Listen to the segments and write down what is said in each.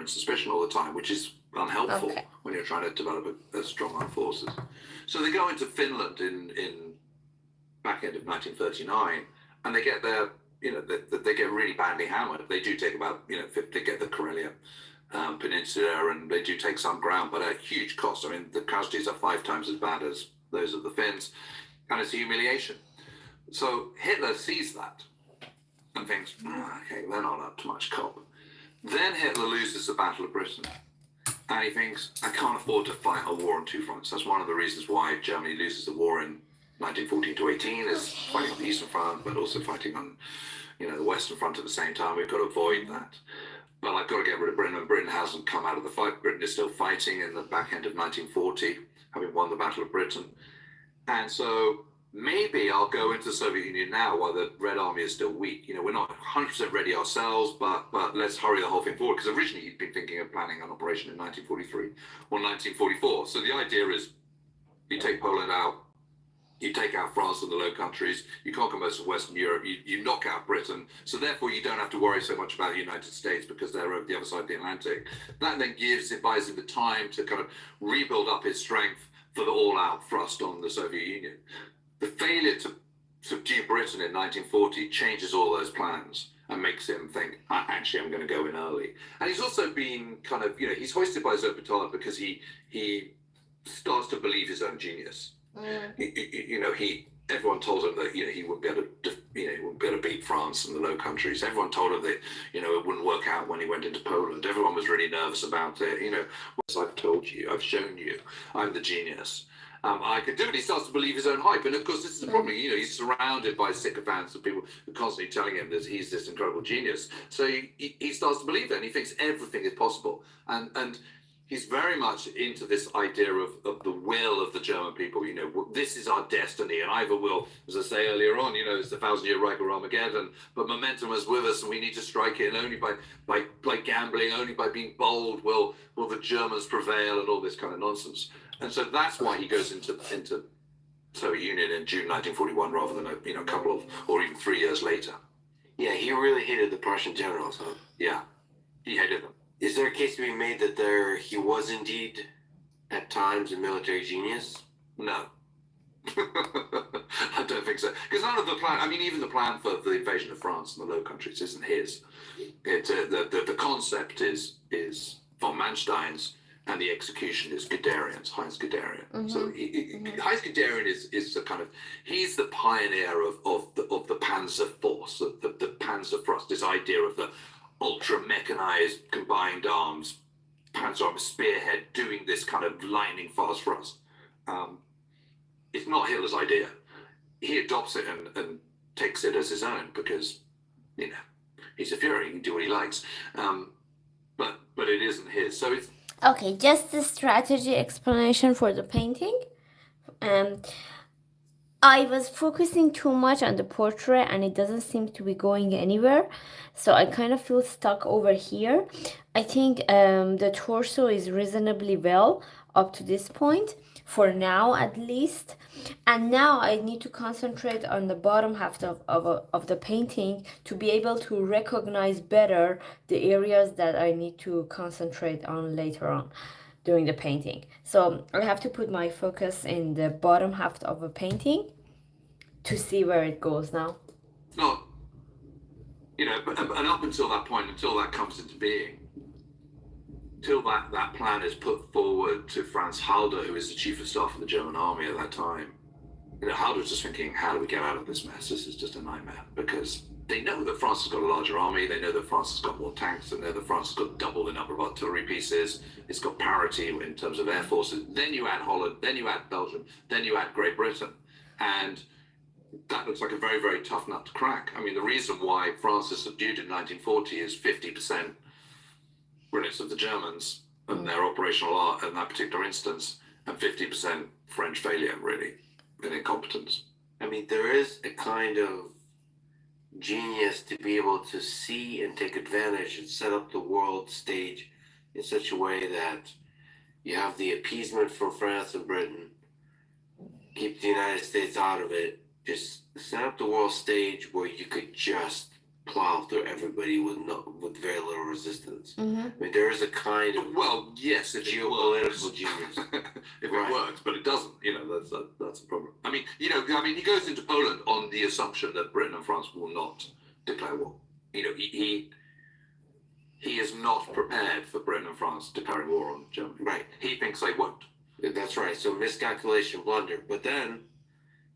and suspicion all the time, which is unhelpful when you're trying to develop a strong armed forces. So they go into Finland in back end of 1939, and they get their, they get really badly hammered. They do take about, they get the Karelia Peninsula, and they do take some ground, but at a huge cost. I mean, the casualties are 5 times as bad as those of the Finns, and it's a humiliation. So Hitler sees that and thinks, okay, they're not up to much cop. Then Hitler loses the Battle of Britain, and he thinks, I can't afford to fight a war on 2 fronts. That's one of the reasons why Germany loses the war in 1914 to 18, is fighting on the Eastern Front, but also fighting on, the Western Front at the same time. We've got to avoid that. But I've got to get rid of Britain, and Britain hasn't come out of the fight. Britain is still fighting in the back end of 1940, having won the Battle of Britain. And so maybe I'll go into the Soviet Union now while the Red Army is still weak. We're not 100% ready ourselves, but let's hurry the whole thing forward. Because originally he'd been thinking of planning an operation in 1943 or 1944. So the idea is you take Poland out, you take out France and the Low Countries, you conquer most of Western Europe, you knock out Britain, so therefore you don't have to worry so much about the United States because they're over the other side of the Atlantic. That then buys him the time to kind of rebuild up his strength for the all-out thrust on the Soviet Union. The failure to subdue Britain in 1940 changes all those plans and makes him think, actually, I'm going to go in early. And he's also been kind of, he's hoisted by his own petard because he starts to believe his own genius. Everyone told him that he wouldn't be able to, he wouldn't be able to beat France and the Low Countries. Everyone told him that it wouldn't work out when he went into Poland. Everyone was really nervous about it. I've told you, I've shown you, I'm the genius. I could do it. He starts to believe his own hype, and of course, this is the problem. He's surrounded by sycophants of people who are constantly telling him that he's this incredible genius. So he starts to believe it, and he thinks everything is possible. And he's very much into this idea of the will of the German people. This is our destiny, and either will, as I say earlier on, it's the 1,000-year Reich or Armageddon, but momentum is with us, and we need to strike it, and only by gambling, only by being bold will the Germans prevail, and all this kind of nonsense. And so that's why he goes into Soviet Union in June 1941 rather than a couple of, or even 3 years later. Yeah, he really hated the Prussian generals, huh? Yeah, he hated them. Is there a case to be made that he was indeed, at times, a military genius? No. I don't think so. Because none of the plan, even the plan for the invasion of France and the Low Countries isn't his. The concept is von Manstein's, and the execution is Guderian's, Heinz Guderian. Mm-hmm. So Heinz Guderian is the kind of, he's the pioneer of the Panzer Force, the Panzer Thrust, this idea of the ultra-mechanized combined arms, Panzer Army spearhead doing this kind of lightning fast thrust. It's not Hitler's idea. He adopts it and takes it as his own because, he's a Fuhrer, he can do what he likes. But it isn't his. So it's... Okay, just the strategy explanation for the painting. I was focusing too much on the portrait and it doesn't seem to be going anywhere. So I kind of feel stuck over here. I think the torso is reasonably well up to this point, for now at least. And now I need to concentrate on the bottom half of the painting to be able to recognize better the areas that I need to concentrate on later on during the painting. So I have to put my focus in the bottom half of a painting to see where it goes now. Not, and up until that point, until that comes into being, till that plan is put forward to Franz Halder, who is the chief of staff of the German army at that time. Halder was just thinking, how do we get out of this mess? This is just a nightmare, because they know that France has got a larger army, they know that France has got more tanks, they know that France has got double the number of artillery pieces, it's got parity in terms of air forces. Then you add Holland, then you add Belgium, then you add Great Britain. And that looks like a very, very tough nut to crack. The reason why France is subdued in 1940 is 50% brilliance of the Germans and their operational art in that particular instance, and 50% French failure, really, and incompetence. There is a kind of genius to be able to see and take advantage and set up the world stage in such a way that you have the appeasement from France and Britain, keep the United States out of it, just set up the world stage where you could just plow through everybody with very little resistance. Mm-hmm. I mean, there is a kind of Well, yes, if it works. geopolitical genius. If Right. it works, but it doesn't. That's a problem. I mean, he goes into Poland on the assumption that Britain and France will not declare war. He is not prepared for Britain and France declaring war on Germany. Right. He thinks they won't. That's right. So miscalculation, blunder. But then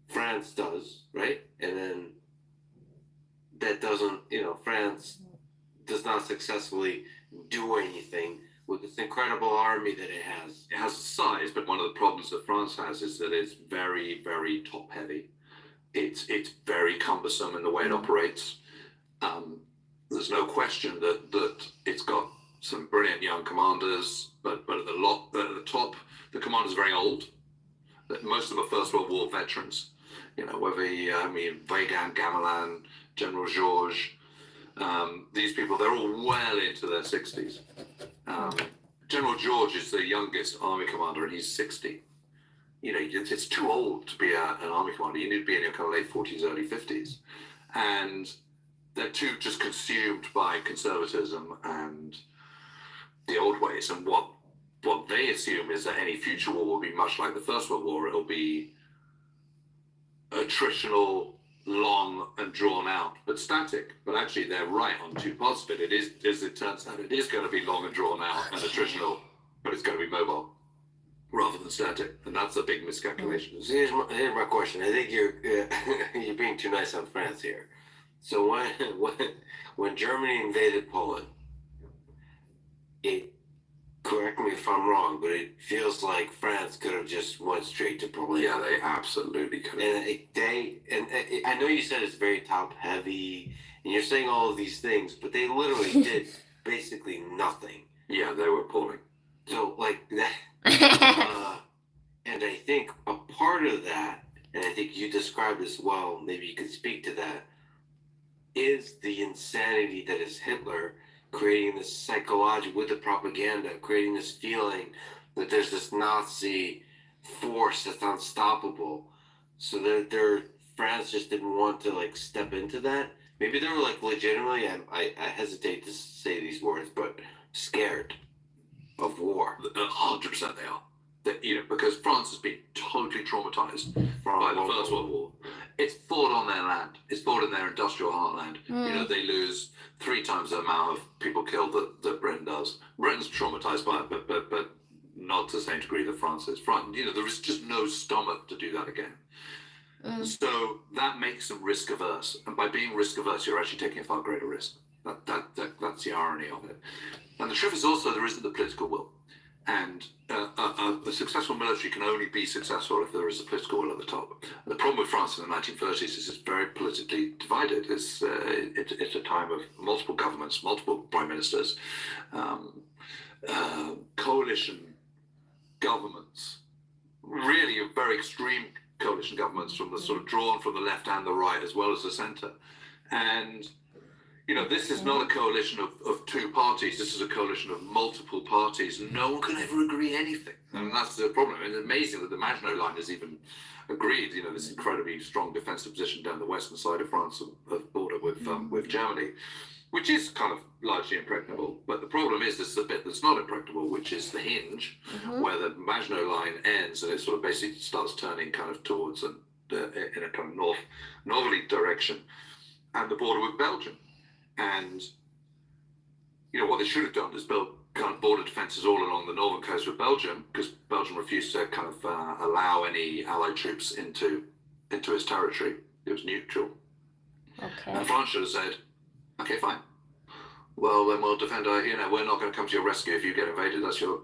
France does, right? And then that doesn't, France does not successfully do anything with this incredible army that it has. It has a size, but one of the problems that France has is that it's very, very top heavy. It's very cumbersome in the way it operates. There's no question that it's got some brilliant young commanders, but at the top, the commanders are very old. Most of them are First World War veterans. Weygand, Gamelin, General Georges. These people, they're all well into their 60s. General George is the youngest army commander, and he's 60. It's too old to be an army commander. You need to be in your kind of late 40s, early 50s. And they're too just consumed by conservatism and the old ways. And what they assume is that any future war will be much like the First World War. It'll be attritional, long and drawn out, but static. But actually, they're right on two parts of it. It is, as it turns out, it is going to be long and drawn out and attritional, but it's going to be mobile rather than static, and that's a big miscalculation. So here's my question. I think you're being too nice on France here. So when Germany invaded Poland, correct me if I'm wrong, but it feels like France could have just went straight to Poland. Yeah, they absolutely could have. And I know you said it's very top heavy, and you're saying all of these things, but they literally did basically nothing. Yeah, they were appalling. So like that, and I think a part of that, and I think you described as well, maybe you could speak to that, is the insanity that is Hitler creating this psychological, with the propaganda, creating this feeling that there's this Nazi force that's unstoppable. So that France just didn't want to like step into that. Maybe they were like legitimately, I hesitate to say these words, but scared of war. 100% they are. Because France has been totally traumatized by the First World War. It's fought on their land. It's fought in their industrial heartland. They lose 3 times the amount of people killed that Britain does. Britain's traumatized by it, but not to the same degree that France is. There is just no stomach to do that again. So that makes them risk averse, and by being risk averse, you're actually taking a far greater risk. That's the irony of it. And the truth is also there isn't the political will. And a successful military can only be successful if there is a political will at the top. And the problem with France in the 1930s is it's very politically divided. It's a time of multiple governments, multiple prime ministers, coalition governments, really very extreme coalition governments from the sort of drawn from the left and the right as well as the centre. And this is not a coalition of 2 parties. This is a coalition of multiple parties. No one can ever agree anything. And that's the problem. It's amazing that the Maginot Line has even agreed, this incredibly strong defensive position down the western side of France, of border with Germany, which is kind of largely impregnable. But the problem is there's the bit that's not impregnable, which is the hinge, where the Maginot Line ends and it sort of basically starts turning kind of towards in a kind of northerly direction, and the border with Belgium. And what they should have done is build kind of border defences all along the northern coast with Belgium, because Belgium refused to kind of allow any Allied troops into its territory. It was neutral. Okay. And France should have said, "Okay, fine. Well, then we'll defend our. We're not going to come to your rescue if you get invaded. That's the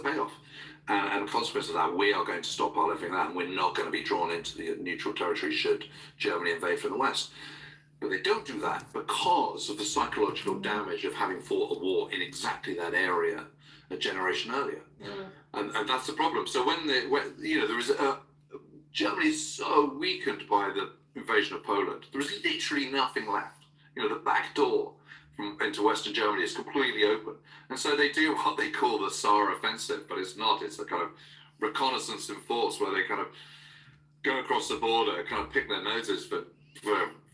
payoff." And the consequence of that, we are going to stockpile everything that, and we're not going to be drawn into the neutral territory should Germany invade from the west. But they don't do that because of the psychological damage of having fought a war in exactly that area a generation earlier. And that's the problem. So when there is Germany is so weakened by the invasion of Poland, there is literally nothing left. The back door into Western Germany is completely open. And so they do what they call the Saar offensive, but it's not. It's a kind of reconnaissance in force where they kind of go across the border, kind of pick their noses for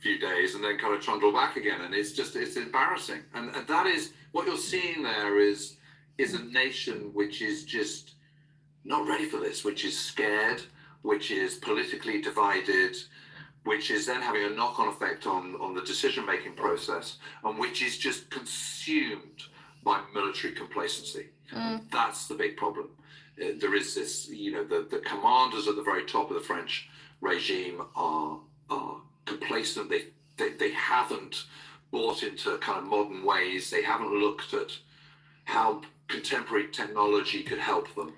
few days and then kind of trundle back again. And it's embarrassing. And that is what you're seeing there is a nation which is just not ready for this, which is scared, which is politically divided, which is then having a knock-on effect on the decision-making process, and which is just consumed by military complacency. That's the big problem. There is this, the commanders at the very top of the French regime are complacent. They haven't bought into kind of modern ways. They haven't looked at how contemporary technology could help them.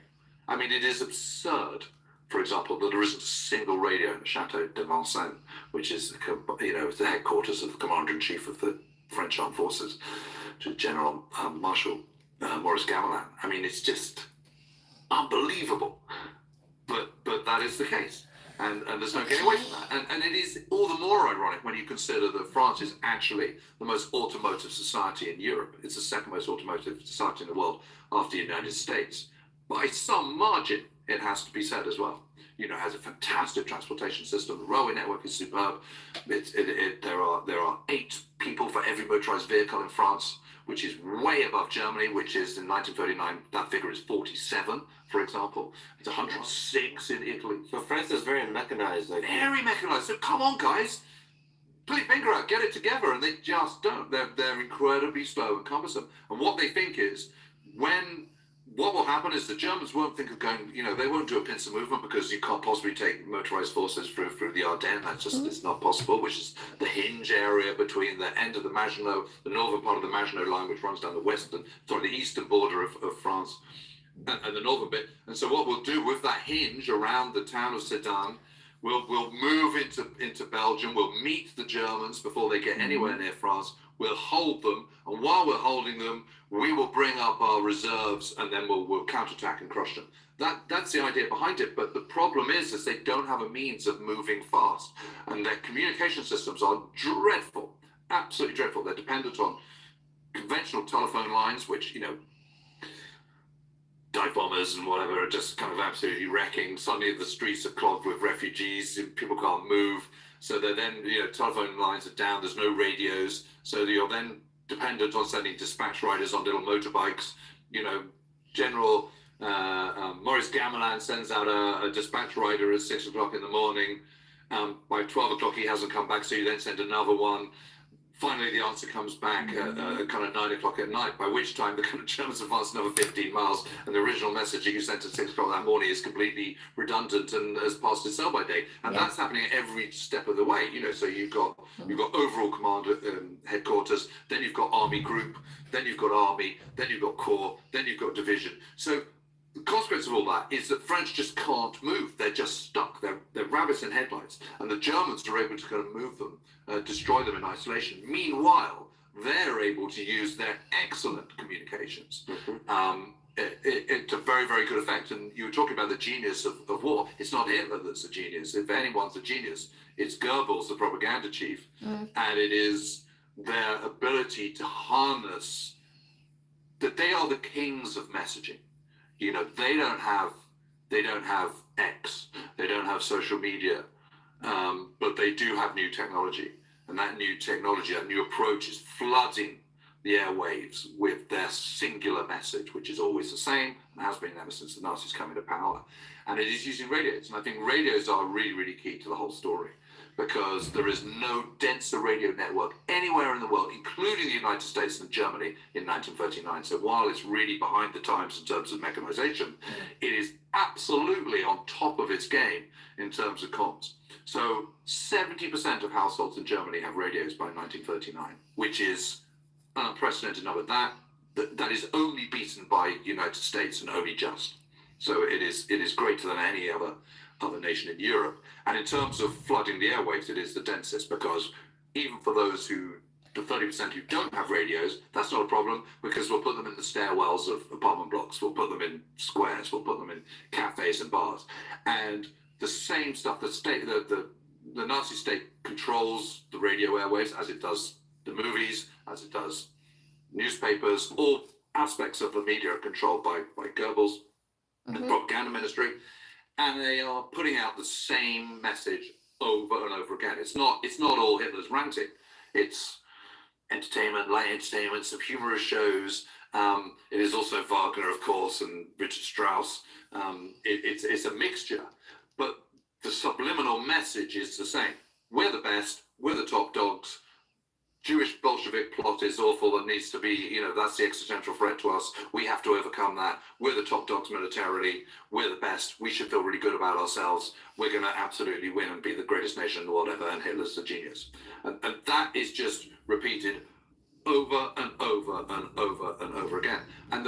I mean, it is absurd, for example, that there isn't a single radio in the Chateau de Vincennes, which is the headquarters of the Commander-in-Chief of the French Armed Forces, General Marshal Maurice Gamelin. I mean, it's just unbelievable, but that is the case, and there's no getting away from that. And it is all the more ironic when you consider that France is actually the most automotive society in Europe. It's the second most automotive society in the world after the United States. By some margin, it has to be said as well. It has a fantastic transportation system. The railway network is superb. There are 8 people for every motorized vehicle in France, which is way above Germany, which is in 1939, that figure is 47, for example. It's 106 in Italy. So France is very mechanized. Very mechanized. So come on, guys. Put your finger out, get it together, and they just don't. They're incredibly slow and cumbersome. And what they think is, what will happen is the Germans won't think of going, they won't do a pincer movement because you can't possibly take motorized forces through the Ardennes. That's just, it's not possible, which is the hinge area between the end of the Maginot, the northern part of the Maginot line, which runs down the eastern border of France, and the northern bit. And so what we'll do with that hinge around the town of Sedan, we'll move into Belgium, we'll meet the Germans before they get anywhere near France, we'll hold them, and while we're holding them, we will bring up our reserves, and then we'll counterattack and crush them. That's the idea behind it, but the problem is they don't have a means of moving fast, and their communication systems are dreadful, absolutely dreadful. They're dependent on conventional telephone lines, which, dive bombers and whatever are just kind of absolutely wrecking. Suddenly the streets are clogged with refugees, people can't move. So they're then, telephone lines are down, there's no radios. So you're then dependent on sending dispatch riders on little motorbikes. General Maurice Gamelin sends out a dispatch rider at 6 o'clock in the morning. By 12 o'clock he hasn't come back, so you then send another one. Finally, the answer comes back at kind of 9 o'clock at night, by which time the kind of Germans advance another 15 miles, and the original message you sent at 6 o'clock that morning is completely redundant and has passed its sell-by date. And that's happening at every step of the way. So you've got overall command headquarters, then you've got army group, then you've got army, then you've got corps, then you've got division. So the consequence of all that is that French just can't move. They're just stuck. They're rabbits in headlights. And the Germans are able to kind of move them, destroy them in isolation. Meanwhile, they're able to use their excellent communications to very, very good effect. And you were talking about the genius of war. It's not Hitler that's a genius. If anyone's a genius, it's Goebbels, the propaganda chief. And it is their ability to harness that they are the kings of messaging. They don't have X, they don't have social media, but they do have new technology. And that new technology, that new approach is flooding the airwaves with their singular message, which is always the same and has been ever since the Nazis came into power. And it is using radios. And I think radios are really, really key to the whole story, because there is no denser radio network anywhere in the world, including the United States and Germany in 1939. So while it's really behind the times in terms of mechanization, it is absolutely on top of its game in terms of comms. So 70% of households in Germany have radios by 1939, which is an unprecedented number. That is only beaten by the United States, and only just. So it is greater than any other nation in Europe. And in terms of flooding the airwaves, it is the densest, because even for those the 30% who don't have radios, that's not a problem, because we'll put them in the stairwells of apartment blocks, we'll put them in squares, we'll put them in cafes and bars. And the same stuff, the Nazi state controls the radio airwaves, as it does the movies, as it does newspapers. All aspects of the media are controlled by Goebbels and the propaganda ministry. And they are putting out the same message over and over again. It's not all Hitler's ranting. It's entertainment, light entertainment, some humorous shows. It is also Wagner, of course, and Richard Strauss. It's a mixture, but the subliminal message is the same. We're the best. We're the top dogs. Jewish Bolshevik plot is awful. That needs to be, that's the existential threat to us. We have to overcome that. We're the top dogs militarily. We're the best. We should feel really good about ourselves. We're going to absolutely win and be the greatest nation in the world ever. And Hitler's a genius. And that is just repeated over and over and over and over again. And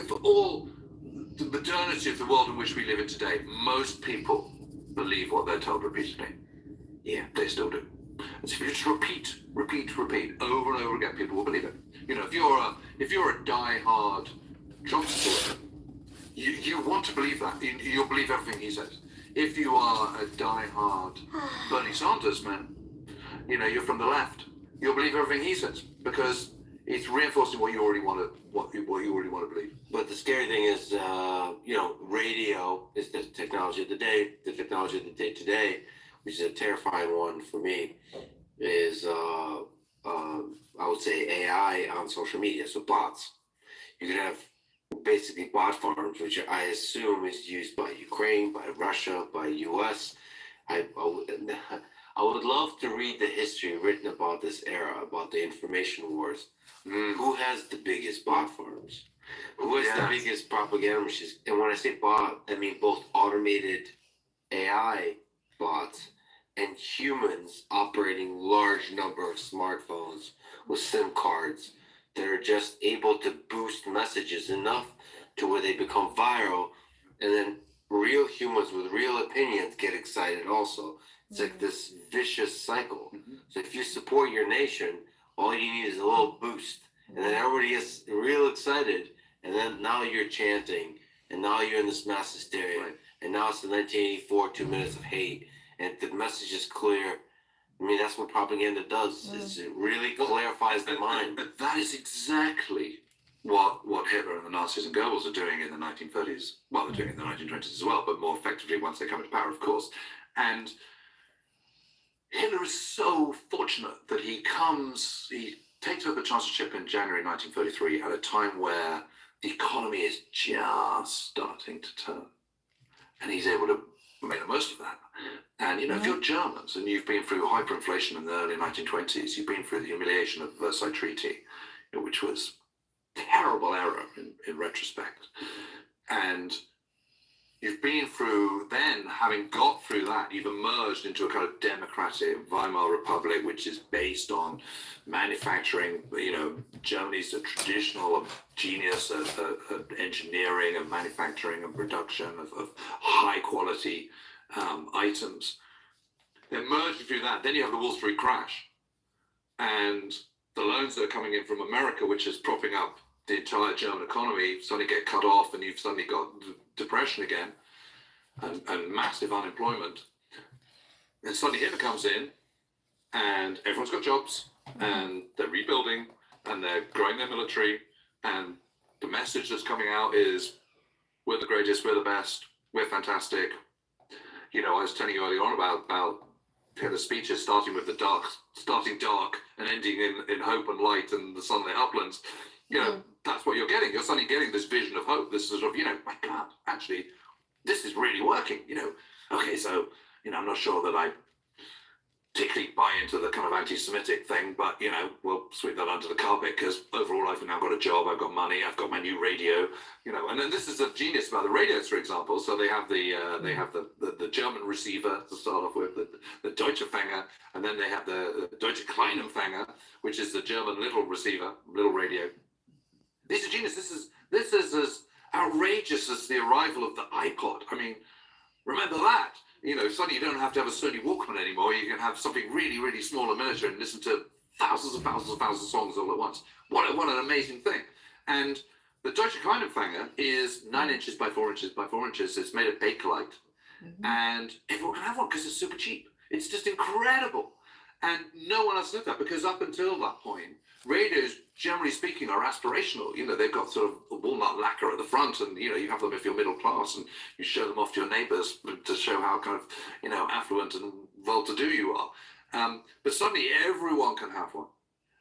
for all the modernity of the world in which we live in today, most people believe what they're told repeatedly. Yeah, they still do. And so if you just repeat over and over again, people will believe it. If you're a die-hard Trump supporter, you want to believe that. You'll believe everything he says. If you are a die-hard Bernie Sanders man, you're from the left, you'll believe everything he says because it's reinforcing what you already want to believe. But the scary thing is, radio is the technology of the day. The technology of the day today, which is a terrifying one for me, is I would say AI on social media, so bots. You can have basically bot farms, which I assume is used by Ukraine, by Russia, by US. I would love to read the history written about this era, about the information wars. Who has the biggest bot farms? Who has the biggest propaganda machines? And when I say bot, I mean both automated AI bots and humans operating large number of smartphones with SIM cards that are just able to boost messages enough to where they become viral, and then real humans with real opinions get excited also. It's like this vicious cycle. So if you support your nation, all you need is a little boost, and then everybody gets real excited, and then now you're chanting, and now you're in this mass hysteria, and now it's the 1984 2 minutes of hate, and the message is clear. I mean, that's what propaganda does. It really clarifies the mind. That is exactly what Hitler and the Nazis and Goebbels are doing in the 1930s. Well, they're doing it in the 1920s as well, but more effectively once they come into power, of course. And Hitler is so fortunate that he takes over the chancellorship in January 1933 at a time where the economy is just starting to turn. And he's able to make the most of that. And, if you're Germans and you've been through hyperinflation in the early 1920s, you've been through the humiliation of the Versailles Treaty, which was terrible error in retrospect. And you've been through, then having got through that, you've emerged into a kind of democratic Weimar Republic, which is based on manufacturing. Germany's a traditional genius at engineering and manufacturing and production of high quality items. Then merging through that, then you have the Wall Street crash and the loans that are coming in from America, which is propping up the entire German economy, suddenly get cut off, and you've suddenly got depression again and massive unemployment. And suddenly Hitler comes in and everyone's got jobs and they're rebuilding and they're growing their military, and the message that's coming out is we're the greatest, we're the best, we're fantastic. I was telling you earlier on about Hitler's speeches starting dark and ending in hope and light and the sunlit uplands. That's what you're getting. You're suddenly getting this vision of hope, this sort of, my God, actually, this is really working. Okay, so, I'm not sure that I particularly buy into the kind of anti-Semitic thing, but, we'll sweep that under the carpet because overall I've now got a job, I've got money, I've got my new radio, and then this is a genius about the radios, for example. So they have the German receiver to start off with, the Deutsche Empfänger, and then they have the Deutsche Kleinempfänger, which is the German little receiver, little radio. These are genius. This is as outrageous as the arrival of the iPod. I mean, remember that. Suddenly you don't have to have a Sony Walkman anymore. You can have something really, really small and miniature and listen to thousands and thousands and thousands of songs all at once. What an amazing thing. And the Deutsche Kleinempfänger is 9 inches by 4 inches by 4 inches. It's made of Bakelite. And everyone can have one because it's super cheap. It's just incredible. And no one else did that, because up until that point, radios, generally speaking, are aspirational. They've got sort of walnut lacquer at the front, and you have them if you're middle class, and you show them off to your neighbours to show how kind of affluent and well-to-do you are. But suddenly everyone can have one,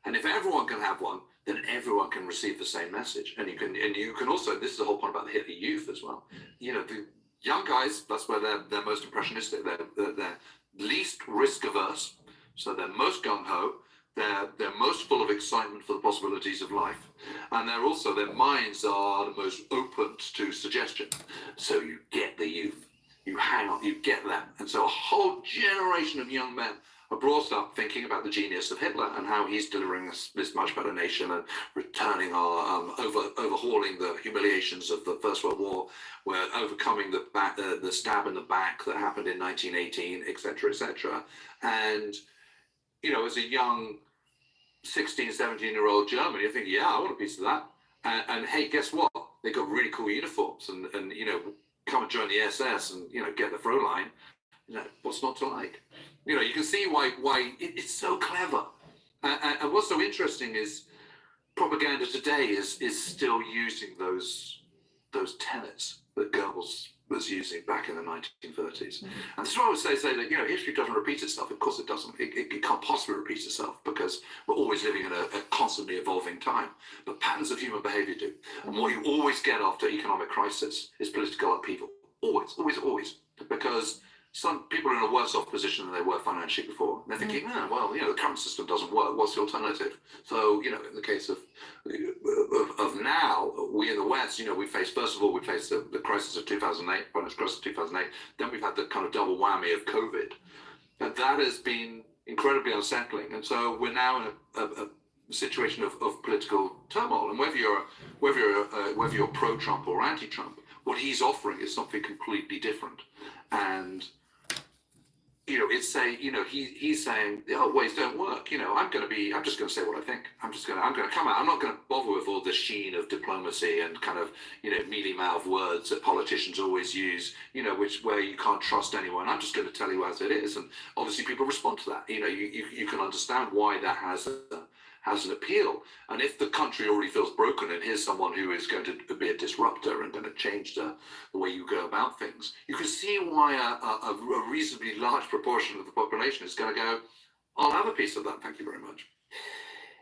and if everyone can have one, then everyone can receive the same message. And you can also, this is the whole point about the Hitler Youth as well. The young guys, that's where they're most impressionistic. They're least risk averse, so they're most gung ho. They're most full of excitement for the possibilities of life, and their minds are the most open to suggestion. So you get the youth, you hang on, you get them, and so a whole generation of young men are brought up thinking about the genius of Hitler and how he's delivering us this much better nation and returning our overhauling the humiliations of the First World War. We're overcoming the stab in the back that happened in 1918, etc., etc. And as a young 16, 17-year-old German, you think, yeah, I want a piece of that. And hey, guess what? They got really cool uniforms, and come and join the SS and get the Fräulein. What's not to like? You can see why it's so clever. And what's so interesting is propaganda today is still using those tenets that Goebbels was using back in the 1930s. And this is why I would say that history doesn't repeat itself. Of course it doesn't. It can't possibly repeat itself, because we're always living in a constantly evolving time. But patterns of human behavior do. And what you always get after economic crisis is political upheaval. Always, always, always. Because some people are in a worse off position than they were financially before. They're thinking, the current system doesn't work. What's the alternative? So, in the case of now, we in the West, we faced the crisis of 2008, financial crisis of 2008. Then we've had the kind of double whammy of COVID. And that has been incredibly unsettling. And so we're now in a situation of political turmoil. And whether you're pro-Trump or anti-Trump, what he's offering is something completely different. And he's saying the old ways don't work. I'm just going to say what I think. I'm going to come out. I'm not going to bother with all the sheen of diplomacy and kind of, mealy mouth words that politicians always use, where you can't trust anyone. I'm just going to tell you as it is. And obviously people respond to that. You can understand why that has an appeal. And if the country already feels broken, and here's someone who is going to be a disruptor and going to change the way you go about things, you can see why a reasonably large proportion of the population is going to go, I'll have a piece of that, thank you very much.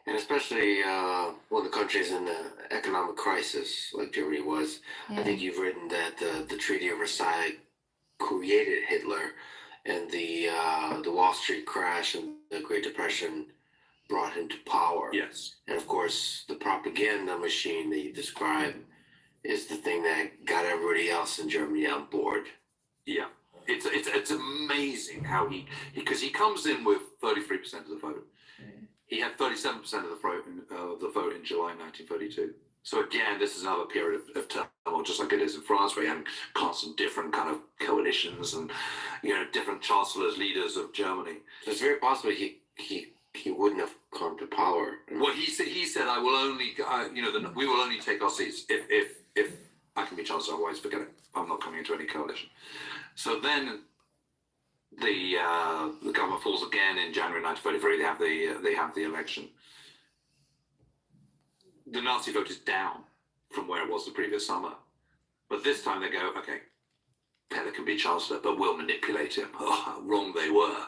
And especially when the country's in an economic crisis, like Germany was. I think you've written that the Treaty of Versailles created Hitler, and the Wall Street crash and the Great Depression brought him to power. Yes. And of course, the propaganda machine that you describe is the thing that got everybody else in Germany on board. Yeah. It's amazing how because he comes in with 33% of the vote. He had 37% of the vote in July 1932. So again, this is another period of turmoil, just like it is in France, where you have constant different kind of coalitions and different chancellors, leaders of Germany. So it's very possible he wouldn't have come to power. Well, he said, I will only, we will only take our seats if I can be chancellor. Otherwise, forget it. I'm not coming into any coalition. So then the government falls again in January 1933. They have the election. The Nazi vote is down from where it was the previous summer, but this time they go, okay, Hitler can be chancellor, but we'll manipulate him. Oh, how wrong they were.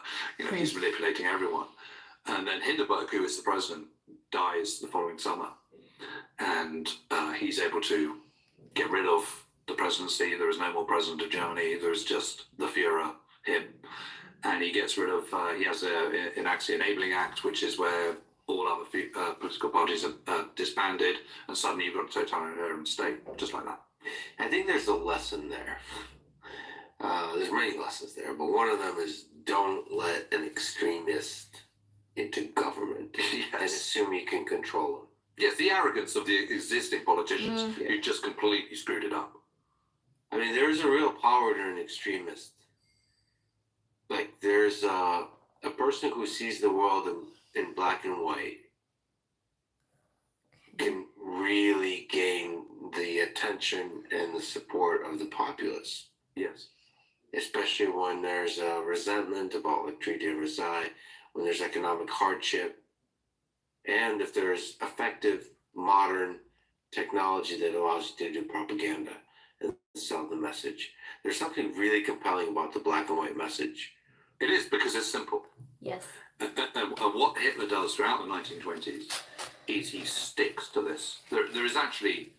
He's manipulating everyone. And then Hindenburg, who is the president, dies the following summer. And he's able to get rid of the presidency. There is no more president of Germany. There's just the Führer, him. And he gets rid of, he has enacts the Enabling Act, which is where all other political parties are disbanded. And suddenly you've got a totalitarian state, just like that. I think there's a lesson there. There's many lessons there, but one of them is don't let an extremist into government and assume you can control them. Yes, the arrogance of the existing politicians who just completely screwed it up. I mean, there's a real power to an extremist. Like, there's a person who sees the world in black and white can really gain the attention and the support of the populace. Yes. Especially when there's a resentment about the Treaty of Versailles, when there's economic hardship, and if there's effective modern technology that allows you to do propaganda and sell the message. There's something really compelling about the black and white message. It is because it's simple. Yes. And what Hitler does throughout the 1920s is he sticks to this. There is actually,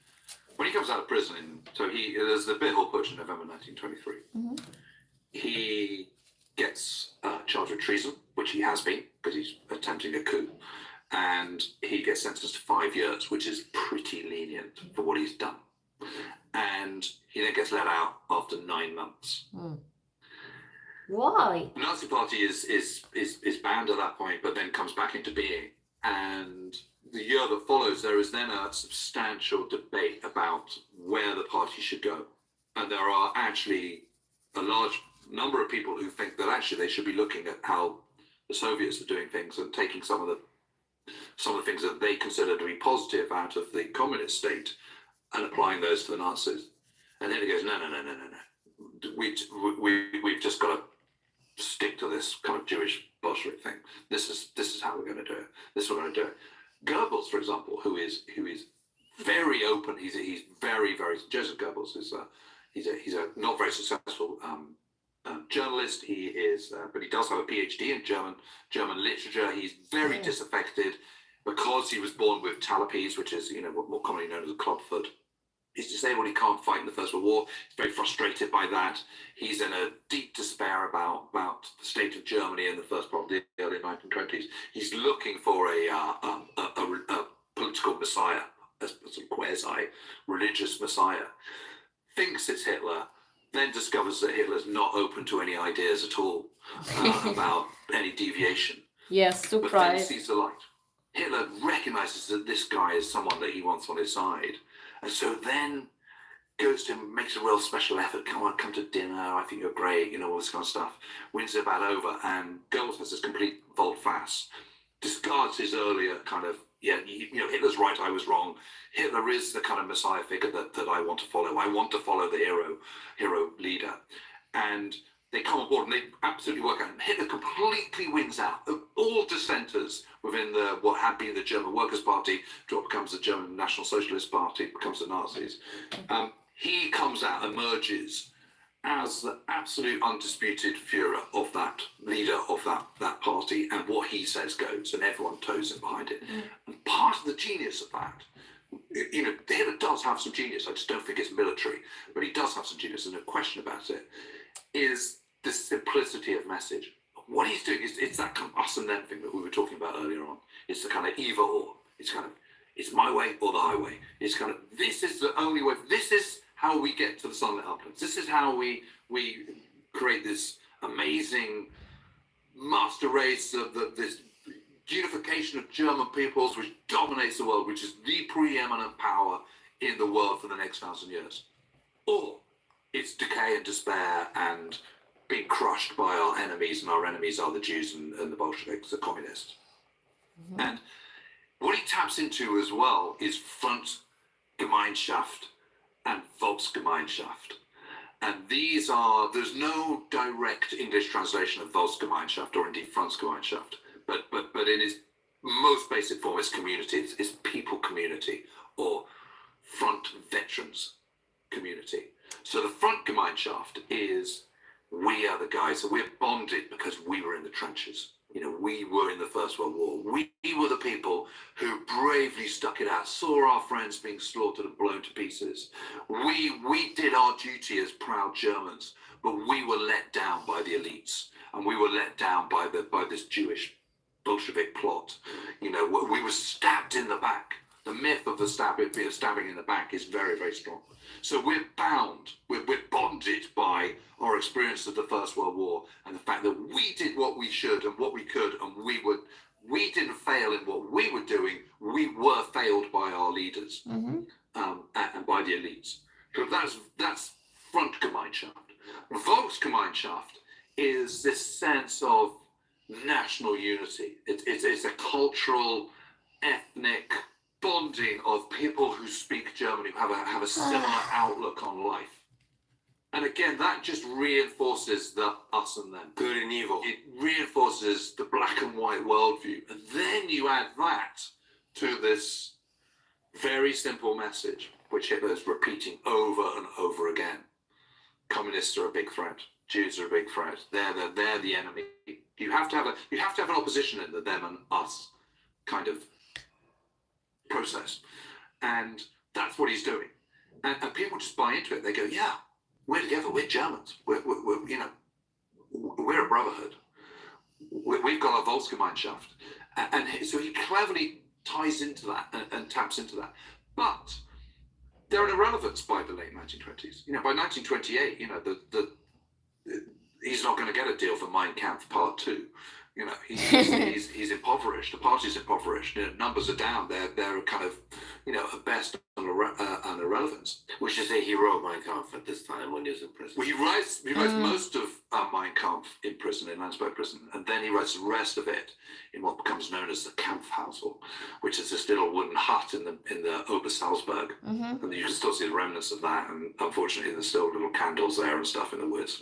when he comes out of prison, there's the Bihor Putsch in November 1923. Mm-hmm. He gets charged with treason, which he has been, because he's attempting a coup. And he gets sentenced to 5 years, which is pretty lenient for what he's done. And he then gets let out after 9 months. Mm. Why? The Nazi Party is banned at that point, but then comes back into being. And the year that follows, there is then a substantial debate about where the party should go. And there are actually a large number of people who think that actually they should be looking at how the Soviets are doing things and taking some of the things that they consider to be positive out of the communist state and applying those to the Nazis. And then he goes, no. We've just got to stick to this kind of Jewish Bolshevik thing. This is how we're going to do it. This is what we're going to do it. Goebbels, for example, who is very open. He's very, very. Joseph Goebbels is he's a not very successful journalist. He is, but he does have a PhD in German literature. He's very disaffected because he was born with talipes, which is more commonly known as a clubfoot. He's disabled. He can't fight in the First World War. He's very frustrated by that. He's in a deep despair about the state of Germany in the first part of the early 1920s. He's looking for a political messiah, a sort of quasi-religious messiah. Thinks it's Hitler, then discovers that Hitler's not open to any ideas at all about any deviation. Yes, But then surprise. sees the light. Hitler recognizes that this guy is someone that he wants on his side. And so then goes to him, makes a real special effort. Come to dinner. I think you're great. All this kind of stuff. Wins it back over. And Goebbels has this complete volte-face. Discards his earlier kind of, Hitler's right, I was wrong. Hitler is the kind of messiah figure that I want to follow. I want to follow the hero leader. And they come on board and they absolutely work out. And Hitler completely wins out. Of all dissenters within what had been the German Workers' Party, to what becomes the German National Socialist Party, becomes the Nazis. He comes out, emerges as the absolute undisputed Führer of that, leader of that party, and what he says goes, and everyone toes in behind it. And part of the genius of that, Hitler does have some genius. I just don't think it's military, but he does have some genius, and no question about it, is the simplicity of message. What he's doing is it's that kind of us and them thing that we were talking about earlier on. It's the kind of either or. It's my way or the highway. It's kind of, this is the only way. This is how we get to the sunlit uplands. This is how we create this amazing master race of this unification of German peoples, which dominates the world, which is the preeminent power in the world for the next 1,000 years. Or it's decay and despair and being crushed by our enemies, and our enemies are the Jews and the Bolsheviks, the communists. Mm-hmm. And what he taps into as well is Fremdgemeinschaft and Volksgemeinschaft. And there's no direct English translation of Volksgemeinschaft or indeed Fremdgemeinschaft, but in its most basic form, it's community, it's people community, or front veterans community. So the Fremdgemeinschaft is, we are the guys, so we're bonded because we were in the trenches. We were in the First World War. We were the people who bravely stuck it out, saw our friends being slaughtered and blown to pieces. We did our duty as proud Germans, but we were let down by the elites, and we were let down by this Jewish Bolshevik plot. We were stabbed in the back. The myth of the stabbing in the back is very, very strong. So we're bound, we're bonded by our experience of the First World War and the fact that we did what we should and what we could, and we didn't fail in what we were doing. We were failed by our leaders and by the elites. So that's Fremdgemeinschaft. Volksgemeinschaft is this sense of national unity. It's a cultural, ethnic bonding of people who speak German, who have a similar outlook on life. And again, that just reinforces the us and them. Good and evil. It reinforces the black and white worldview. And then you add that to this very simple message, which Hitler is repeating over and over again. Communists are a big threat. Jews are a big threat. They're the enemy. You have to have an opposition in the them and us kind of process, and that's what he's doing. And people just buy into it. They go, yeah, we're together. We're Germans. We're a brotherhood. We've got our Volksgemeinschaft, and so he cleverly ties into that and taps into that. But they're an irrelevance by the late 1920s. By 1928, he's not going to get a deal for Mein Kampf Part 2. He's impoverished. The party's impoverished. Numbers are down. They're kind of, at best an irrelevance. We should say he wrote Mein Kampf at this time when he was in prison. Well, he writes most of Mein Kampf in prison, in Landsberg prison, and then he writes the rest of it in what becomes known as the Kampfhausel, which is this little wooden hut in the Obersalzberg, and you can still see the remnants of that. And unfortunately, there's still little candles there and stuff in the woods,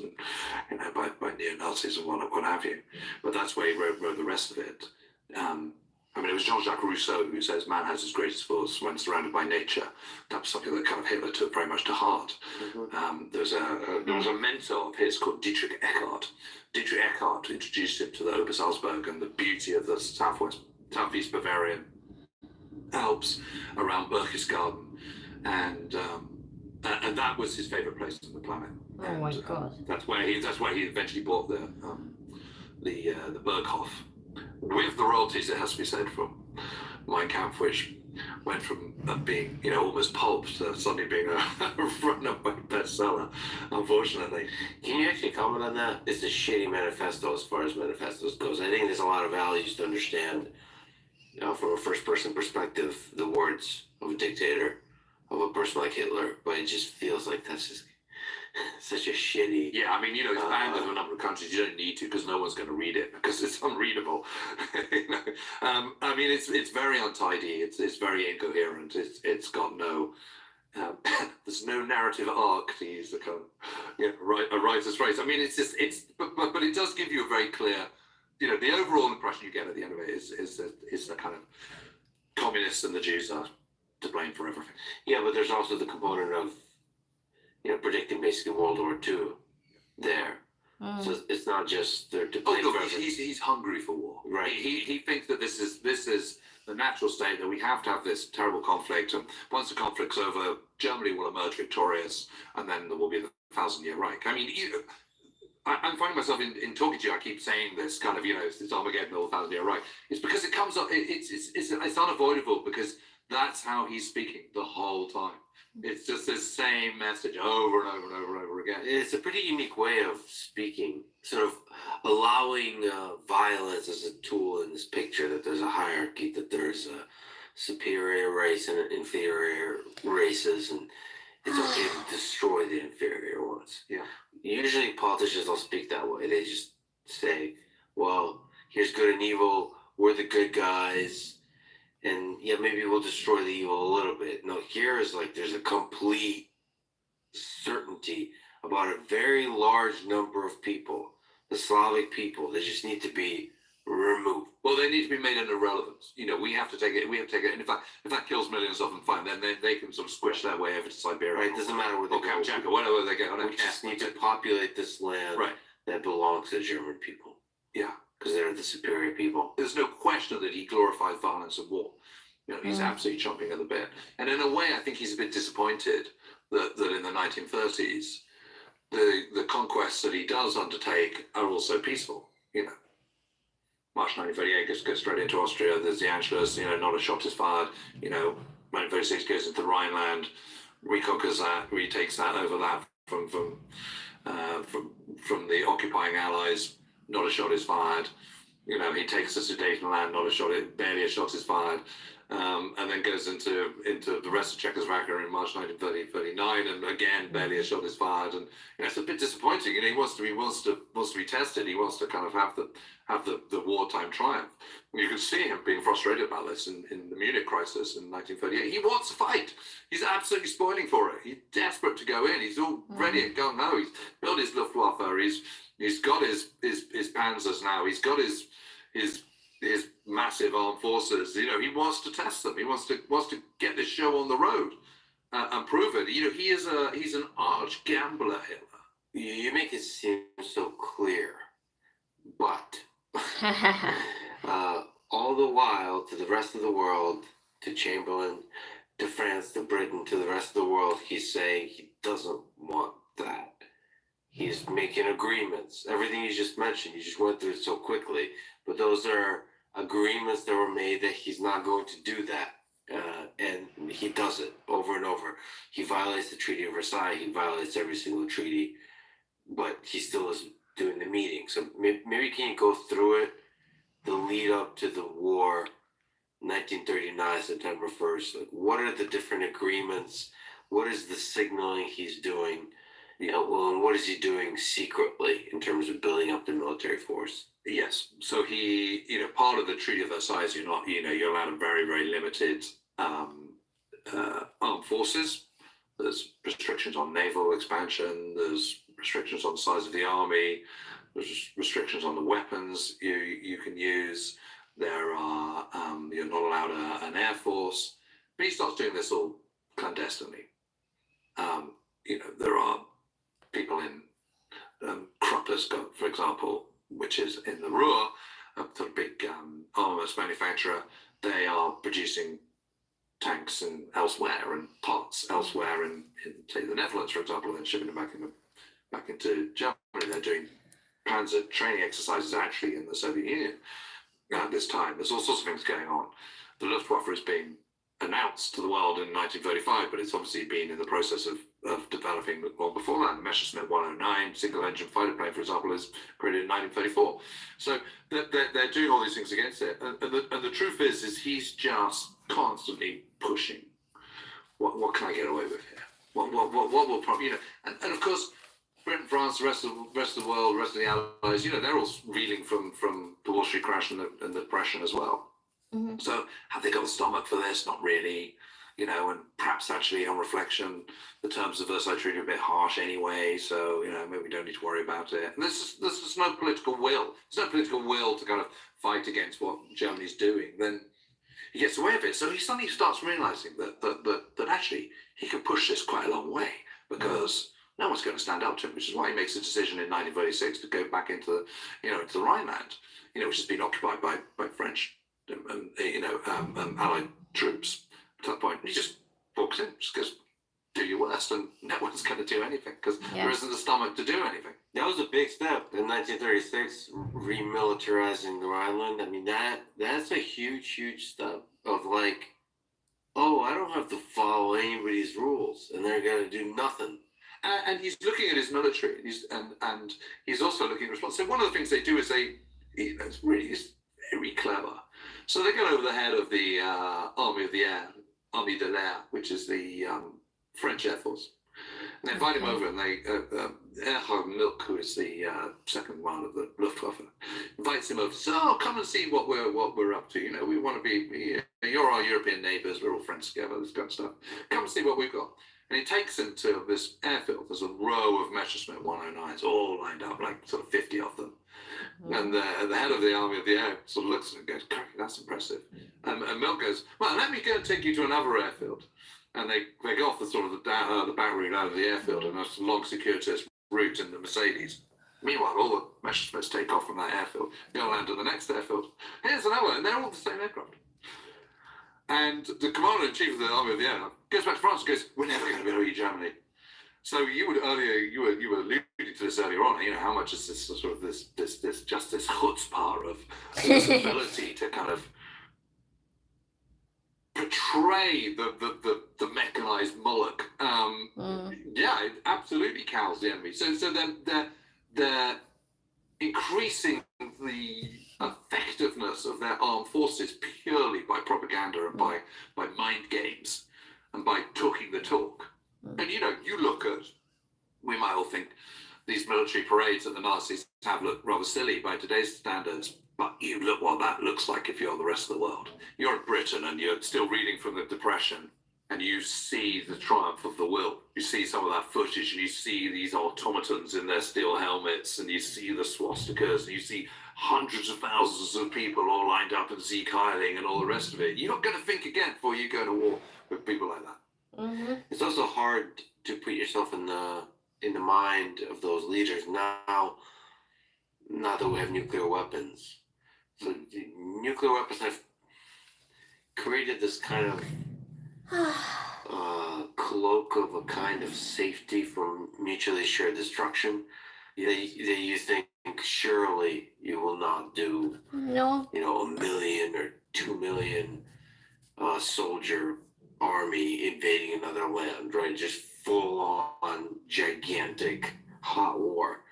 and by neo-Nazis and what have you. But that's where he wrote the rest of it. It was Jean-Jacques Rousseau who says man has his greatest force when surrounded by nature. That was something that kind of Hitler took very much to heart. There was a mentor of his called Dietrich Eckart. Dietrich Eckart introduced him to the Obersalzberg and the beauty of the southeast Bavarian Alps around Berchtesgaden, and that was his favorite place on the planet. Oh my God! That's where he eventually bought the Berghof, with the royalties, it has to be said, from Mein Kampf, which went from being almost pulp to suddenly being a runaway bestseller, unfortunately. Can you actually comment on that? It's a shitty manifesto as far as manifestos goes. I think there's a lot of values to understand, from a first-person perspective, the words of a dictator, of a person like Hitler, but it just feels like that's just such a shitty... Yeah, it's banned in a number of countries. You don't need to, because no one's going to read it, because it's unreadable. It's very untidy. It's very incoherent. It's got no... there's no narrative arc, to use the kind of a writer's phrase. But it does give you a very clear... the overall impression you get at the end of it is the kind of communists and the Jews are to blame for everything. Yeah, but there's also the component of predicting basically World War II there. So it's not just they're to blame for everything. He's hungry for war. Right. He thinks that this is the natural state, that we have to have this terrible conflict, and once the conflict's over, Germany will emerge victorious, and then there will be the 1,000-year Reich. I'm finding myself in talking to you, I keep saying this kind of, it's Armageddon or the 1,000-year Reich. It's because it comes up, it's unavoidable, because that's how he's speaking the whole time. It's just the same message over and over and over and over again. It's a pretty unique way of speaking, sort of allowing violence as a tool in this picture, that there's a hierarchy, that there's a superior race and inferior races, and it's okay to destroy the inferior ones. Yeah. Usually politicians don't speak that way. They just say, well, here's good and evil, we're the good guys, and yeah, maybe we'll destroy the evil a little bit. No, here is like there's a complete certainty about a very large number of people, the Slavic people. They just need to be removed. Well, they need to be made an irrelevance. We have to take it. And if that kills millions of them, fine. Then they can sort of squish their way over to Siberia. Right. It doesn't matter where they go. Kamchatka, whatever they go. We just need to populate this land that belongs to the German people. Yeah. Because they're the superior people. There's no question that he glorifies violence and war. He's absolutely chomping at the bit. And in a way, I think he's a bit disappointed that in the 1930s, the conquests that he does undertake are also peaceful. March 1938 goes straight into Austria. There's the Anschluss. Not a shot is fired. 1936 goes into Rhineland, reconquers that, retakes that over that from the occupying Allies. Not a shot is fired. He takes the Sudetenland. Barely a shot is fired. and then goes into the rest of Czechoslovakia in March 1939, and again barely a shot is fired, and it's a bit disappointing. He wants to be tested. He wants to kind of have the wartime triumph. You can see him being frustrated about this in the Munich crisis in 1938. He wants to fight. He's absolutely spoiling for it. He's desperate to go in. He's all ready and gung ho. He's built his Luftwaffe. He's got his panzers now. He's got his massive armed forces. He wants to test them. He wants to get this show on the road and prove it. He's an arch gambler, Hitler. You make it seem so clear, but all the while, to the rest of the world, to Chamberlain, to France, to Britain, to the rest of the world, he's saying he doesn't want that. He's making agreements. Everything you just mentioned, you just went through it so quickly, but those are agreements that were made that he's not going to do that. And he does it over and over. He violates the Treaty of Versailles. He violates every single treaty, but he still is doing the meeting. So maybe can you go through it, the lead up to the war, 1939, September 1st? Like, what are the different agreements? What is the signaling he's doing? And what is he doing secretly in terms of building up the military force? Yes. So he, part of the Treaty of Versailles, you're allowed a very, very limited armed forces. There's restrictions on naval expansion. There's restrictions on the size of the army. There's restrictions on the weapons you can use. There are you're not allowed an air force. But he starts doing this all clandestinely. There are people in Krupper's, for example, which is in the Ruhr, a sort of big armaments manufacturer. They are producing tanks and elsewhere and parts elsewhere in say the Netherlands, for example, and shipping them back into Germany. They're doing panzer training exercises actually in the Soviet Union at this time. There's all sorts of things going on. The Luftwaffe is being announced to the world in 1935, but it's obviously been in the process of developing long before that. The Messerschmitt 109 single-engine fighter plane, for example, is created in 1934. So they're doing all these things against it, and the truth is he's just constantly pushing. What can I get away with here? What will probably and of course Britain, France, the rest of the world, the rest of the Allies, they're all reeling from the Wall Street crash and the depression as well. Mm-hmm. So have they got the stomach for this? Not really. And perhaps actually on reflection, the terms of the Versailles Treaty are a bit harsh anyway, so, maybe we don't need to worry about it. And there's just no political will. There's no political will to kind of fight against what Germany's doing. Then he gets away with it. So he suddenly starts realizing that actually he could push this quite a long way because no one's going to stand up to him, which is why he makes a decision in 1936 to go back into the Rhineland, which has been occupied by French, Allied troops. To that point, he just walks in, just goes, do your worst, and no one's going to do anything because there isn't the stomach to do anything. That was a big step in 1936, remilitarizing the Rhineland. I mean, that's a huge step of like, I don't have to follow anybody's rules, and they're going to do nothing. And he's looking at his military, and he's also looking at response. So one of the things they do is it's very clever. So they get over the head of the Army of the Air, Armée de l'Air, which is the French Air Force. And they invite him over, and Erhard Milch, who is the second one of the Luftwaffe, invites him over. So, come and see what we're up to. We want to be. You're our European neighbours. We're all friends together. This kind of stuff. Come and see what we've got. And he takes him to this airfield. There's a row of Messerschmitt 109s all lined up, like sort of 50 of them. And the head of the Army of the Air sort of looks at it and goes, that's impressive. And Milch goes, well, let me go and take you to another airfield. And they go off the sort of the back route out of the airfield, and there's a long circuitous route in the Mercedes. Meanwhile, all the Messerschmitts take off from that airfield. They all land at the next airfield. Here's another one, and they're all the same aircraft. And the commander-in-chief of the Army of the Air goes back to France and goes, we're never going to be able to beat Germany. So you were alluding to this earlier on. How much is this sort of this chutzpah of this ability to kind of portray the mechanized Moloch? Yeah, it absolutely cows the enemy. So then they're increasing the effectiveness of their armed forces purely by propaganda and by and by talking the talk. And you look at, we might all think these military parades that the Nazis have look rather silly by today's standards, but you look what that looks like if you're the rest of the world. You're in Britain and you're still reading from the Depression, and you see the triumph of the will. You see some of that footage, and you see these automatons in their steel helmets, and you see the swastikas, and you see hundreds of thousands of people all lined up and Sieg Heiling and all the rest of it. You're not going to think again before you go to war with people like that. It's also hard to put yourself in the mind of those leaders now that we have nuclear weapons. So nuclear weapons have created this kind of cloak of a kind of safety from mutually shared destruction. You think surely you will not do, No. 1 million or 2 million soldier army invading another land, right? Just full on gigantic hot war.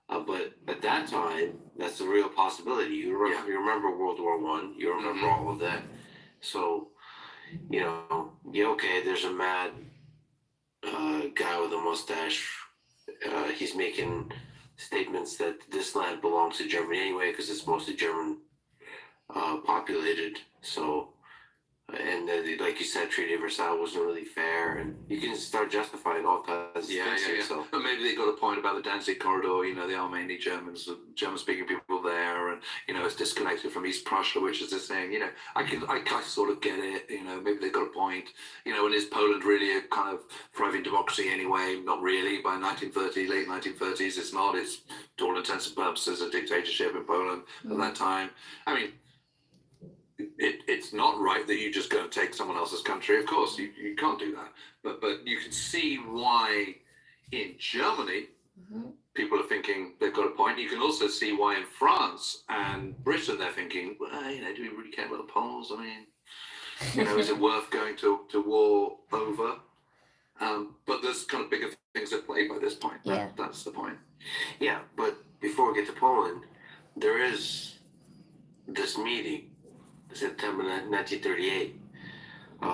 But at that time, that's a real possibility. You remember World War I, you remember all of that. So, okay, there's a mad guy with a mustache. He's making statements that this land belongs to Germany anyway because it's mostly German populated. So, and like you said, Treaty of Versailles wasn't really fair, and you can start justifying all kinds of things. So. And maybe they got a point about the Danzig corridor. They are mainly Germans, German-speaking people there, and it's disconnected from East Prussia, which is just saying, I sort of get it. Maybe they got a point. And is Poland really a kind of thriving democracy anyway? Not really. By late 1930s, it's not. It's to all intents and purposes a dictatorship in Poland at that time. I mean. It's not right that you just go and take someone else's country. Of course, you can't do that. But you can see why in Germany people are thinking they've got a point. You can also see why in France and Britain they're thinking, well, do we really care about the Poles? I mean, is it worth going to war over? But there's kind of bigger things at play by this point. That's the point. Yeah, but before we get to Poland, there is this meeting. September 1938.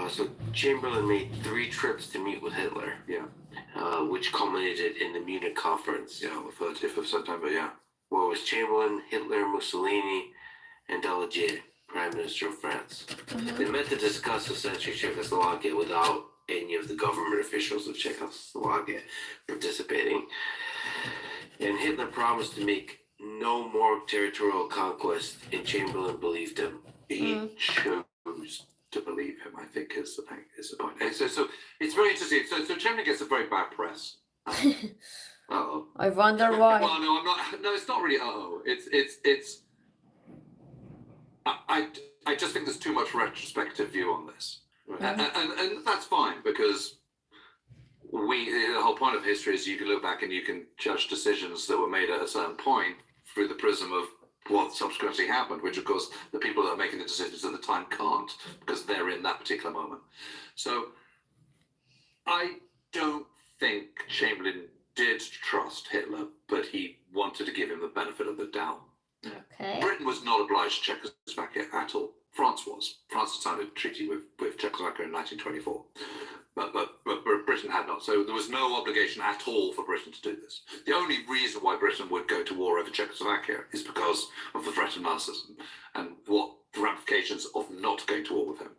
So Chamberlain made 3 trips to meet with Hitler. Which culminated in the Munich Conference. On the 30th of September. Where it was Chamberlain, Hitler, Mussolini, and Daladier, Prime Minister of France. They met to discuss essentially Czechoslovakia without any of the government officials of Czechoslovakia participating. And Hitler promised to make no more territorial conquest, and Chamberlain believed him. He chose to believe him, I think, is the point. So it's very interesting. So Chamberlain gets a very bad press. Uh-oh. I wonder why. Well, no, I'm not. No, it's not really. It's. I just think there's too much retrospective view on this, and that's fine because the whole point of history is you can look back and you can judge decisions that were made at a certain point through the prism of what subsequently happened, which of course the people that are making the decisions at the time can't because they're in that particular moment. So I don't think Chamberlain did trust Hitler, but he wanted to give him the benefit of the doubt. Okay. Britain was not obliged to Czechoslovakia at all. France was. France had signed a treaty with Czechoslovakia in 1924. But Britain had not. So there was no obligation at all for Britain to do this. The only reason why Britain would go to war over Czechoslovakia is because of the threat of Nazism and what the ramifications of not going to war with him.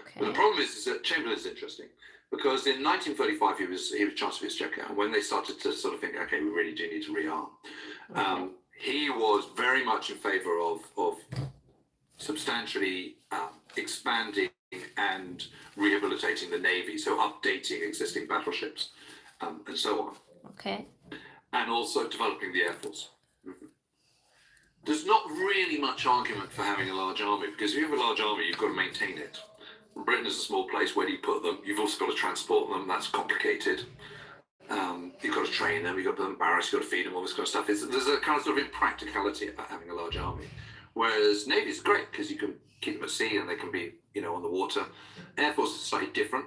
Okay. But the problem is that Chamberlain is interesting because in 1935 he was Chancellor of Exchequer, and when they started to sort of think, okay, we really do need to rearm, he was very much in favour of substantially expanding and rehabilitating the Navy, so updating existing battleships and so on. Okay. And also developing the Air Force. There's not really much argument for having a large army because if you have a large army, you've got to maintain it. Britain is a small place. Where do you put them? You've also got to transport them. That's complicated. You've got to train them. You've got to put them in barracks. You've got to feed them. All this kind of stuff. There's a kind of sort of impracticality about having a large army. Whereas Navy is great because you can keep them at sea and they can be, on the water. Air Force is slightly different.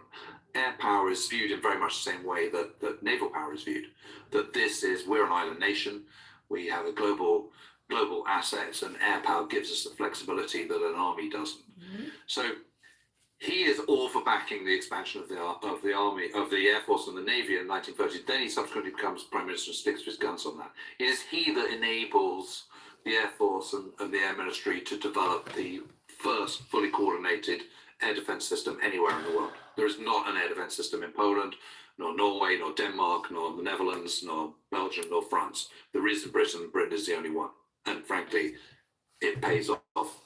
Air power is viewed in very much the same way that naval power is viewed. That we're an island nation. We have a global assets, and air power gives us the flexibility that an army doesn't. So he is all for backing the expansion of the army, of the Air Force and the Navy in the 1930s. Then he subsequently becomes Prime Minister and sticks to his guns on that. It is he that enables the Air Force and the Air Ministry to develop the first fully coordinated air defense system anywhere in the world. There is not an air defense system in Poland, nor Norway, nor Denmark, nor the Netherlands, nor Belgium, nor France. There is in Britain. Britain is the only one. And frankly, it pays off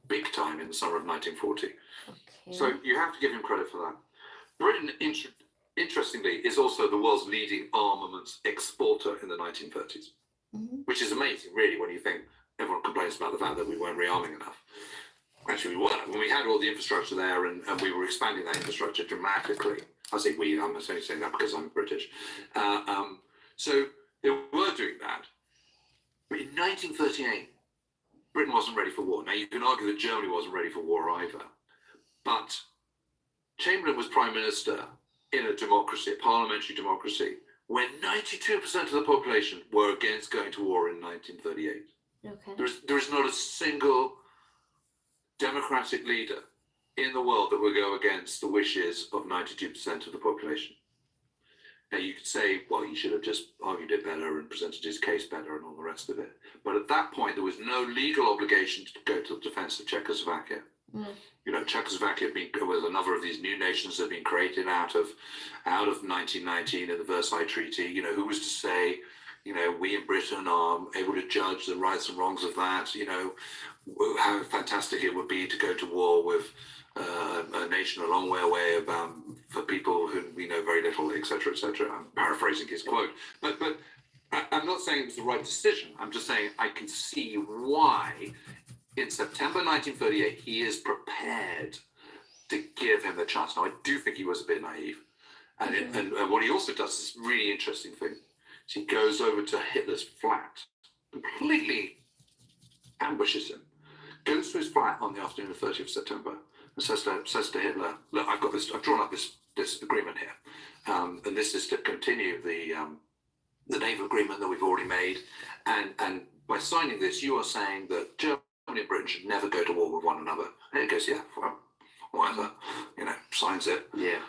big time in the summer of 1940. Okay. So you have to give him credit for that. Britain, interestingly, is also the world's leading armaments exporter in the 1930s, which is amazing, really, when you think everyone complains about the fact that we weren't rearming enough. Actually, we were. When we had all the infrastructure there and we were expanding that infrastructure dramatically. I say we, I'm only saying that because I'm British. So they were doing that. But in 1938, Britain wasn't ready for war. Now, you can argue that Germany wasn't ready for war either. But Chamberlain was Prime Minister in a democracy, a parliamentary democracy, when 92% of the population were against going to war in 1938. Okay. There is not a single democratic leader in the world that would go against the wishes of 92% of the population. Now, you could say, well, he should have just argued it better and presented his case better and all the rest of it. But at that point, there was no legal obligation to go to the defense of Czechoslovakia. You know, Czechoslovakia was another of these new nations that had been created out of 1919 in the Versailles Treaty. You know, who was to say, you know, we in Britain are able to judge the rights and wrongs of that? You know, how fantastic it would be to go to war with a nation a long way away for people who we know very little, etc., etc. I'm paraphrasing his quote, but I'm not saying it was the right decision. I'm just saying I can see why in September 1938 he is prepared to give him the chance. Now, I do think he was a bit naive, and what he also does is really interesting thing. Is he goes over to Hitler's flat, completely ambushes him, goes to his flat on the afternoon of 30th of September. And says to Hitler, look, I've drawn up this agreement here, and this is to continue the naval agreement that we've already made, and by signing this, you are saying that Germany and Britain should never go to war with one another. And he goes, yeah, well, whatever, you know, signs it. Yeah.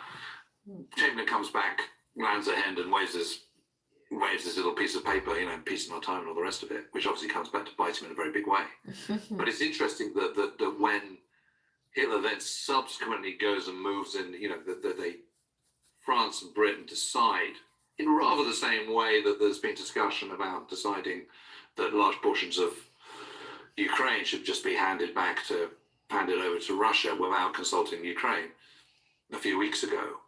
Chamberlain comes back, lands a hand, and waves this little piece of paper, you know, peace in our time and all the rest of it, which obviously comes back to bite him in a very big way. But it's interesting that when Hitler then subsequently goes and moves in, you know, that France and Britain decide in rather the same way that there's been discussion about deciding that large portions of Ukraine should just be handed over to Russia without consulting Ukraine a few weeks ago.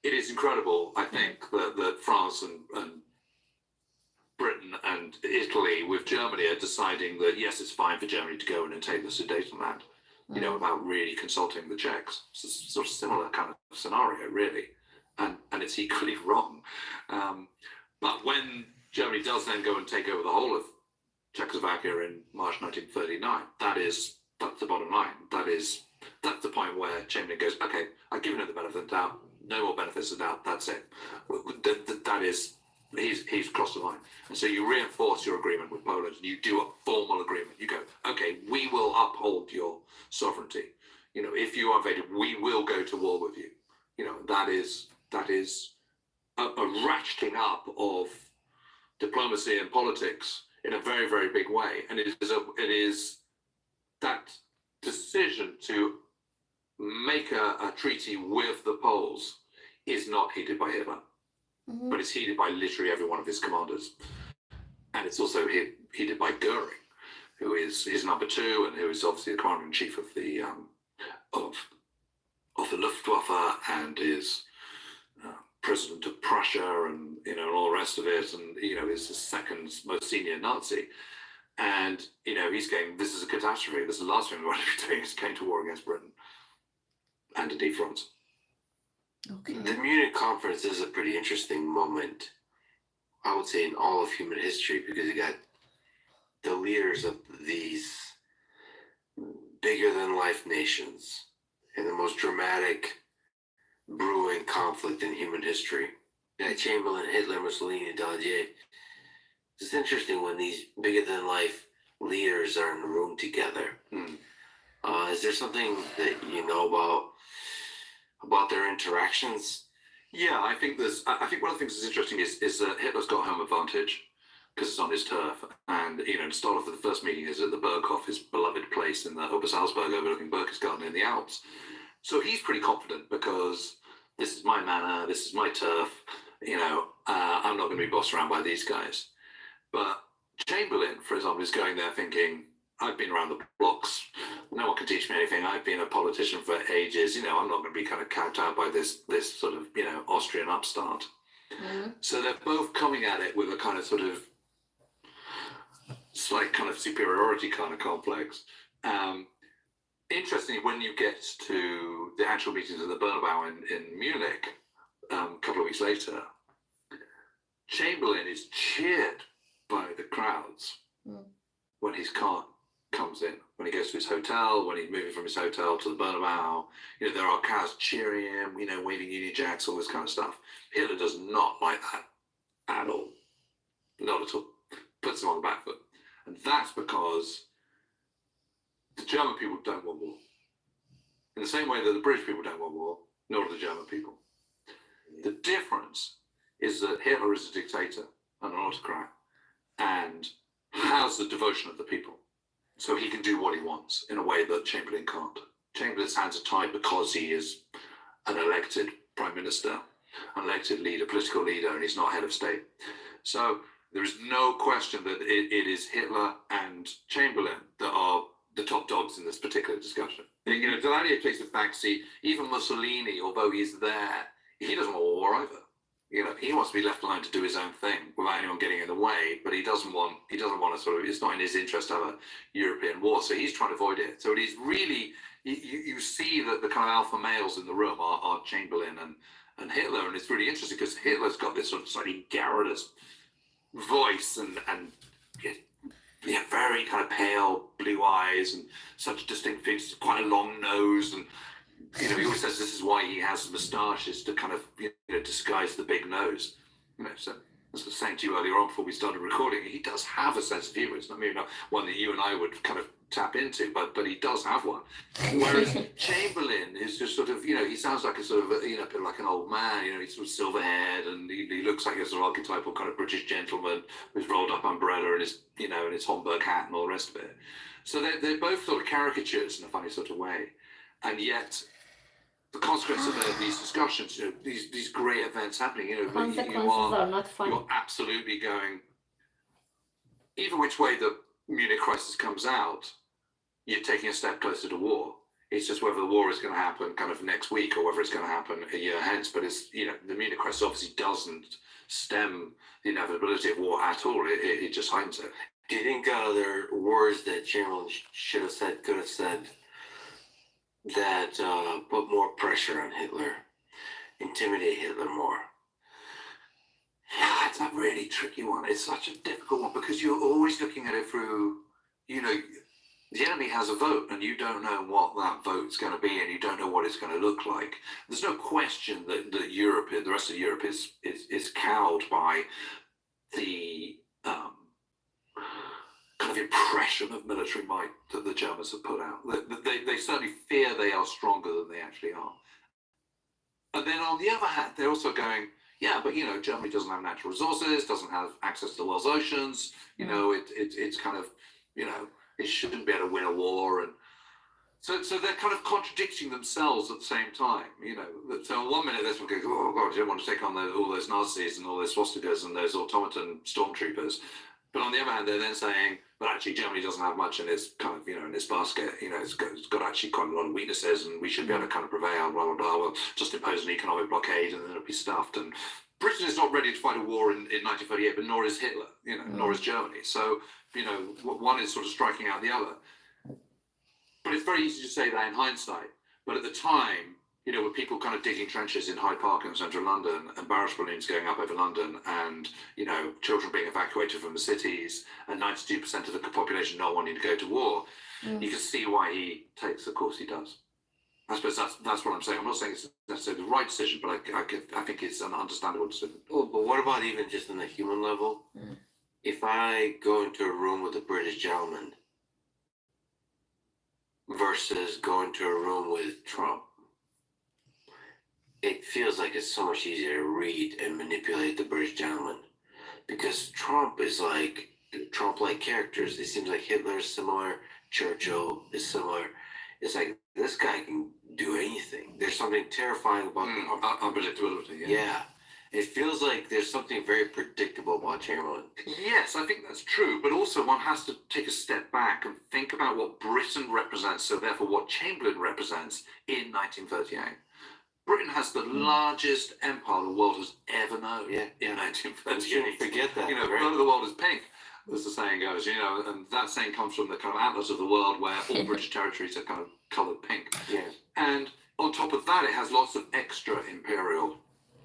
It is incredible, I think, that France and Britain and Italy with Germany are deciding that, yes, it's fine for Germany to go in and take the Sudetenland, you know, without really consulting the Czechs. It's a sort of similar kind of scenario, really. And it's equally wrong. But when Germany does then go and take over the whole of Czechoslovakia in March 1939, that's the bottom line. That's the point where Chamberlain goes, okay, I've given him the benefit of the doubt. No more benefits of the doubt. That's it. That is, he's crossed the line. And so you reinforce your agreement with Poland and you do a formal agreement. You go, okay, we will uphold your sovereignty. You know, if you are invaded, we will go to war with you. You know, that is a ratcheting up of diplomacy and politics in a very, very big way. And it is that decision to make a treaty with the Poles is not heeded by Hitler, but it's heeded by literally every one of his commanders. And it's also heeded by Goering, who is his number two and who is obviously the commander-in-chief of the Luftwaffe and is president of Prussia and, you know, and all the rest of it, and, you know, is the second most senior Nazi. And, you know, he's going, this is a catastrophe. This is the last thing we want to be doing, is going to war against Britain. And indeed France. Okay. The Munich conference is a pretty interesting moment, I would say, in all of human history, because you got the leaders of these bigger than life nations in the most dramatic brewing conflict in human history. Yeah, Chamberlain, Hitler, Mussolini, Daladier. It's interesting when these bigger than life leaders are in the room together. Is there something that you know about their interactions? Yeah, I think I think one of the things that's interesting is that Hitler's got home advantage because it's on his turf, and to start off with, the first meeting is at the Berghof, his beloved place in the Obersalzberg overlooking Berchtesgaden in the Alps. So he's pretty confident because this is my manor, this is my turf. I'm not going to be bossed around by these guys. But Chamberlain, for example, is going there thinking, I've been around the blocks. No one can teach me anything. I've been a politician for ages. I'm not going to be kind of cowed by this sort of, Austrian upstart. Mm-hmm. So they're both coming at it with a kind of sort of slight kind of superiority kind of complex. Interestingly, when you get to the actual meetings at the Bernabeu in Munich, a couple of weeks later, Chamberlain is cheered by the crowds when his car comes in, when he goes to his hotel, when he's moving from his hotel to the Bernabeu. There are crowds cheering him, waving Union Jacks, all this kind of stuff. Hitler does not like that at all. Not at all. Puts him on the back foot. And that's because the German people don't want war. In the same way that the British people don't want war, nor do the German people. The difference is that Hitler is a dictator and an autocrat and has the devotion of the people. So he can do what he wants in a way that Chamberlain can't. Chamberlain's hands are tied because he is an elected prime minister, an elected leader, political leader, and he's not head of state. So there is no question that it is Hitler and Chamberlain that are the top dogs in this particular discussion. Daladier takes a backseat. Even Mussolini, although he's there, he doesn't want war either. He wants to be left alone to do his own thing without anyone getting in the way, but he doesn't want to sort of, it's not in his interest to have a European war, so he's trying to avoid it. So it is really, you see that the kind of alpha males in the room are Chamberlain and Hitler, and it's really interesting because Hitler's got this sort of slightly garrulous voice and very kind of pale blue eyes and such distinct features, quite a long nose, and he always says this is why he has the moustache, is to kind of disguise the big nose. So as I was saying to you earlier on before we started recording, he does have a sense of humor. It's not maybe not one that you and I would kind of tap into, but he does have one. Whereas Chamberlain is just sort of, he sounds like a sort of, like an old man. He's sort of silver haired, and he looks like a sort of archetypal kind of British gentleman with rolled up umbrella and his, and his Homburg hat and all the rest of it. So they're both sort of caricatures in a funny sort of way, and yet the consequence of these discussions, these great events happening, consequences are not fun. You're absolutely going, either which way the Munich crisis comes out, you're taking a step closer to war. It's just whether the war is going to happen kind of next week or whether it's going to happen a year hence. But it's, the Munich crisis obviously doesn't stem the inevitability of war at all. It just heightens it. Do you think there are words that Chamberlain should have said, could have said, that put more pressure on Hitler, intimidate Hitler more? Yeah, it's a really tricky one. It's such a difficult one because you're always looking at it through, the enemy has a vote and you don't know what that vote's going to be and you don't know what it's going to look like. There's no question that Europe, the rest of Europe is cowed by the kind of impression of military might that the Germans have put out. They certainly fear they are stronger than they actually are. And then on the other hand, they're also going, yeah, but Germany doesn't have natural resources, doesn't have access to the world's oceans. It's kind of, it shouldn't be able to win a war, and so they're kind of contradicting themselves at the same time. So in 1 minute this one goes, oh God, you don't want to take on all those Nazis and all those swastikas and those automaton stormtroopers. But on the other hand, they're then saying, but actually Germany doesn't have much in its kind of, in its basket. It's got actually quite a lot of weaknesses, and we should be able to kind of prevail, blah, blah, blah. We'll just impose an economic blockade and then it'll be stuffed. And Britain is not ready to fight a war in 1938, but nor is Hitler, nor is Germany. So, one is sort of striking out the other. But it's very easy to say that in hindsight. But at the time, with people kind of digging trenches in Hyde Park in central London and barrage balloons going up over London and, children being evacuated from the cities and 92% of the population not wanting to go to war, you can see why he takes the course he does. I suppose that's what I'm saying. I'm not saying it's necessarily the right decision, but I think it's an understandable decision. Oh, but what about even just on a human level? If I go into a room with a British gentleman versus going to a room with Trump, it feels like it's so much easier to read and manipulate the British gentleman, because Trump is like Trump-like characters. It seems like Hitler is similar, Churchill is similar. It's like this guy can do anything. There's something terrifying about unpredictability. yeah. It feels like there's something very predictable about Chamberlain. Yes, I think that's true, but also one has to take a step back and think about what Britain represents, so therefore what Chamberlain represents in 1938. Britain has the largest empire the world has ever known in 1938. Shouldn't forget that. You know, right? none of the world is pink, as the saying goes, you know, and that saying comes from the kind of atlas of the world where all British territories are kind of coloured pink. Yeah. And on top of that, it has lots of extra imperial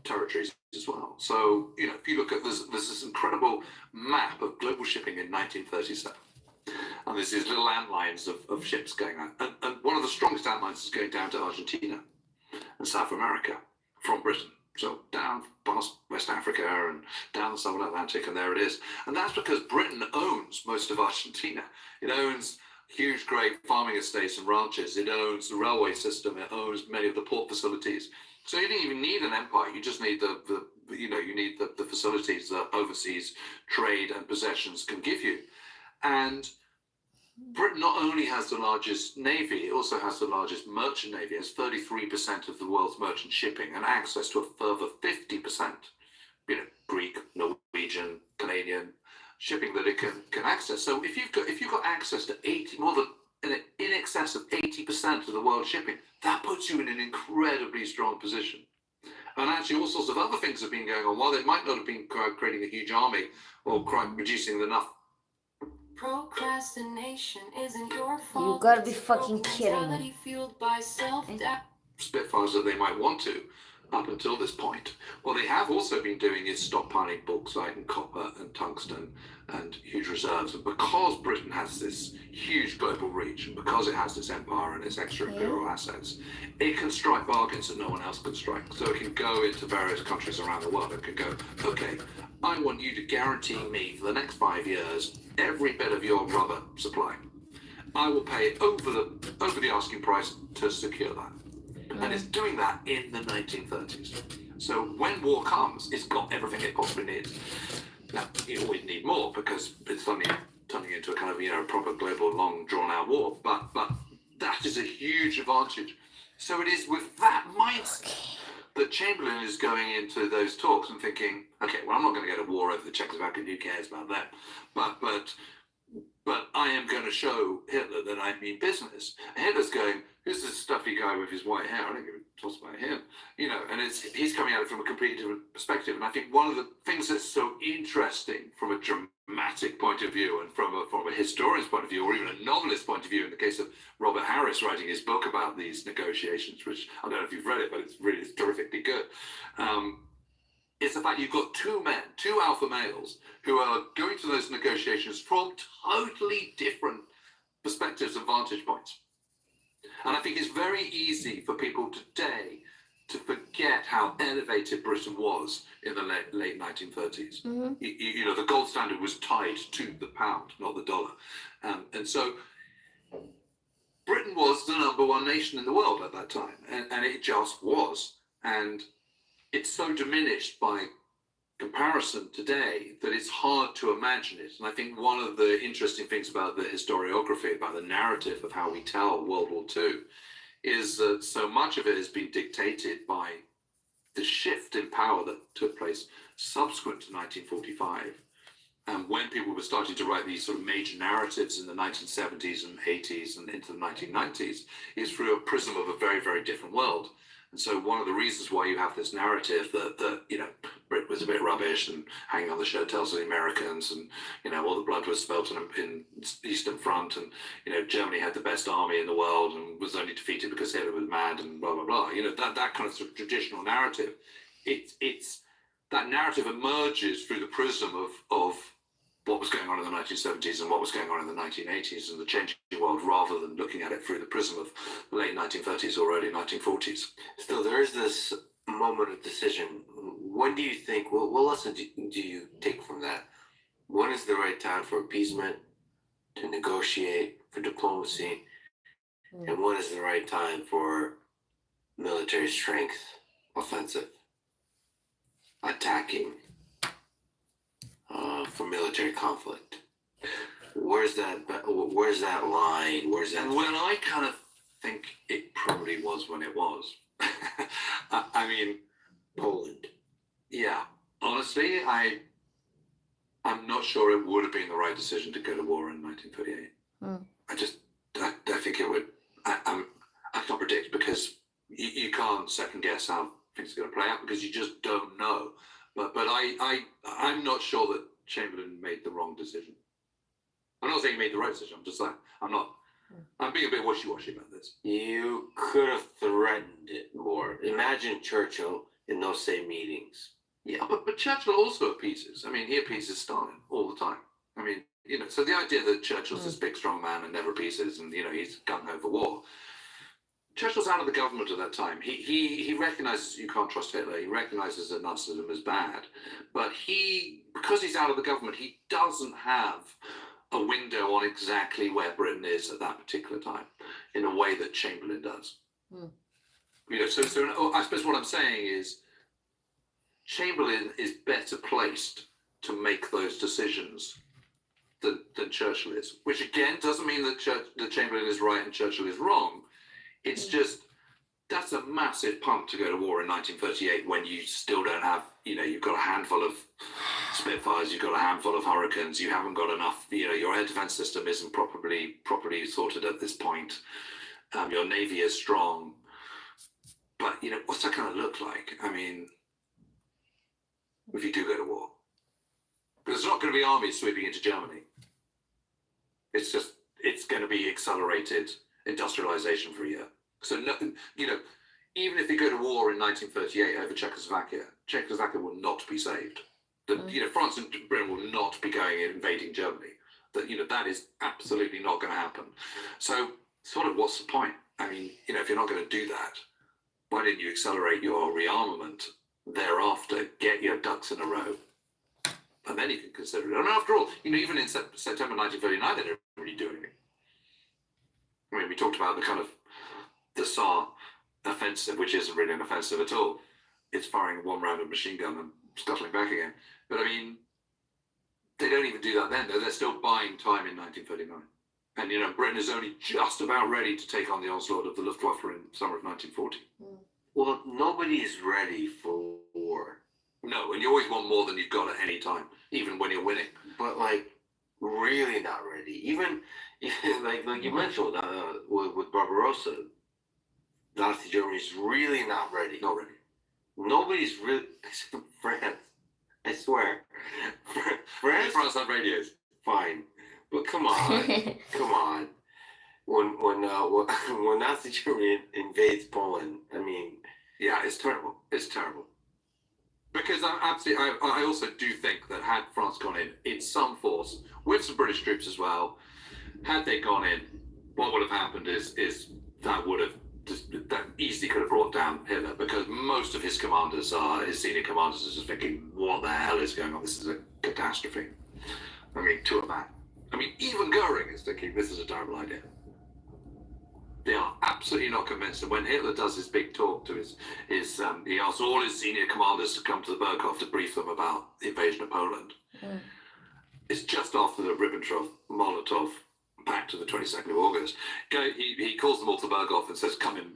territories as well. So, you know, if you look at there's this incredible map of global shipping in 1937. And there's these little antlines of ships going out. And one of the strongest antlines is going down to Argentina and South America from Britain. So down past West Africa and down the Southern Atlantic, and there it is. And that's because Britain owns most of Argentina. It owns huge, great farming estates and ranches. It owns the railway system. It owns many of the port facilities. So you didn't even need an empire. You just need you need the facilities that overseas trade and possessions can give you. And Britain not only has the largest navy, it also has the largest merchant navy. It has 33% of the world's merchant shipping and access to a further 50%, you know, Greek, Norwegian, Canadian shipping that it can access. So if you've got access to in excess of 80% of the world's shipping, that puts you in an incredibly strong position. And actually, all sorts of other things have been going on. While they might not have been creating a huge army or reducing enough. Procrastination isn't your fault. You gotta be fucking kidding me. Fueled by self-doubt. Spitfires that they might want to up until this point. What they have also been doing is stockpiling bauxite and copper and tungsten and huge reserves. And because Britain has this huge global reach and because it has this empire and its extra imperial assets, it can strike bargains that no one else can strike. So it can go into various countries around the world and can go, okay, I want you to guarantee me for the next 5 years every bit of your rubber supply. I will pay over the asking price to secure that. And it's doing that in the 1930s. So when war comes, it's got everything it possibly needs. Now, you always need more because it's turning into a kind of, you know, proper global, long, drawn-out war. But that is a huge advantage. So it is with that mindset that Chamberlain is going into those talks and thinking, okay, well, I'm not going to go to war over the Czechoslovakia. Who cares about that? But I am going to show Hitler that I mean business. And Hitler's going, who's this stuffy guy with his white hair? I don't give a toss about him. You know, and he's coming at it from a completely different perspective. And I think one of the things that's so interesting from a dramatic point of view and from a historian's point of view, or even a novelist's point of view, in the case of Robert Harris writing his book about these negotiations, which I don't know if you've read it, but it's terrifically good. It's the fact you've got two alpha males, who are going to those negotiations from totally different perspectives and vantage points. And I think it's very easy for people today to forget how elevated Britain was in the late 1930s. Mm-hmm. You know, the gold standard was tied to the pound, not the dollar. And so Britain was the #1 nation in the world at that time. And it just was. And it's so diminished by comparison today that it's hard to imagine it. And I think one of the interesting things about the historiography, about the narrative of how we tell World War II, is that so much of it has been dictated by the shift in power that took place subsequent to 1945. And when people were starting to write these sort of major narratives in the 1970s and 80s and into the 1990s, is through a prism of a very, very different world. And so one of the reasons why you have this narrative that you know, Britain was a bit rubbish and hanging on the shirt tails of the Americans, and, you know, all the blood was spilt in Eastern Front, and, you know, Germany had the best army in the world and was only defeated because Hitler was mad and blah, blah, blah. You know, that kind of, sort of traditional narrative, it's that narrative emerges through the prism of what was going on in the 1970s and what was going on in the 1980s and the changing world, rather than looking at it through the prism of the late 1930s or early 1940s. Still, there is this moment of decision. When do you think, what lesson do you take from that? When is the right time for appeasement, to negotiate, for diplomacy? and when is the right time for military strength, offensive, attacking, for military conflict? Where's that line? Where's that? Well, I kind of think it probably was when it was. I mean, Poland. yeah. Honestly, I'm not sure it would have been the right decision to go to war in 1938. I think it would. I can't predict because you can't second guess how things are going to play out because you just don't know. But I'm not sure that Chamberlain made the wrong decision. I'm not saying he made the right decision. I'm just saying I'm being a bit wishy-washy about this. You could have threatened it more. Imagine Churchill in those same meetings. Yeah, but Churchill also appeases. I mean, he appeases Stalin all the time. I mean, so the idea that Churchill's this big, strong man and never appeases and, he's gung-ho for war. Churchill's out of the government at that time. He recognizes you can't trust Hitler. He recognizes that Nazism is bad. But because he's out of the government, he doesn't have a window on exactly where Britain is at that particular time in a way that Chamberlain does. So I suppose what I'm saying is Chamberlain is better placed to make those decisions than Churchill is, which again doesn't mean that Chamberlain is right and Churchill is wrong. It's just that's a massive punt to go to war in 1938 when you still don't have, you've got a handful of Spitfires, you've got a handful of Hurricanes, you haven't got enough, your air defense system isn't properly sorted at this point. Your Navy is strong. But, what's that going to look like? I mean, if you do go to war. Because it's not going to be armies sweeping into Germany. It's going to be accelerated industrialization for a year. So, even if they go to war in 1938 over Czechoslovakia will not be saved. France and Britain will not be going and invading Germany. That is absolutely not going to happen. So, sort of, what's the point? I mean, if you're not going to do that, why didn't you accelerate your rearmament thereafter, get your ducks in a row, and then you can consider it. And after all, even in September 1939, they didn't really do anything. I mean, we talked about the kind of the Saar offensive, which isn't really an offensive at all. It's firing one round of machine gun and scuttling back again. But I mean, they don't even do that then. They're still buying time in 1939. And, Britain is only just about ready to take on the onslaught of the Luftwaffe in summer of 1940. Well, nobody is ready for war. No, and you always want more than you've got at any time, even when you're winning. But, really not ready. Even like you mentioned with Barbarossa, Nazi Germany is really not ready. Not ready. Nobody's really, except France. I swear. France had radios. Fine. But come on. Come on. When Nazi Germany invades Poland, I mean... Yeah, it's terrible. It's terrible. Because I also do think that had France gone in some force, with some British troops as well, had they gone in, what would have happened is that easily could have brought down Hitler, because most of his senior commanders are just thinking, what the hell is going on? This is a catastrophe. I mean, to a man. I mean, even Goering is thinking this is a terrible idea. They are absolutely not convinced. And when Hitler does his big talk to he asks all his senior commanders to come to the Berghof to brief them about the invasion of Poland. It's just after the Ribbentrop-Molotov pact of the 22nd of August. He calls them all to Berghof and says, come in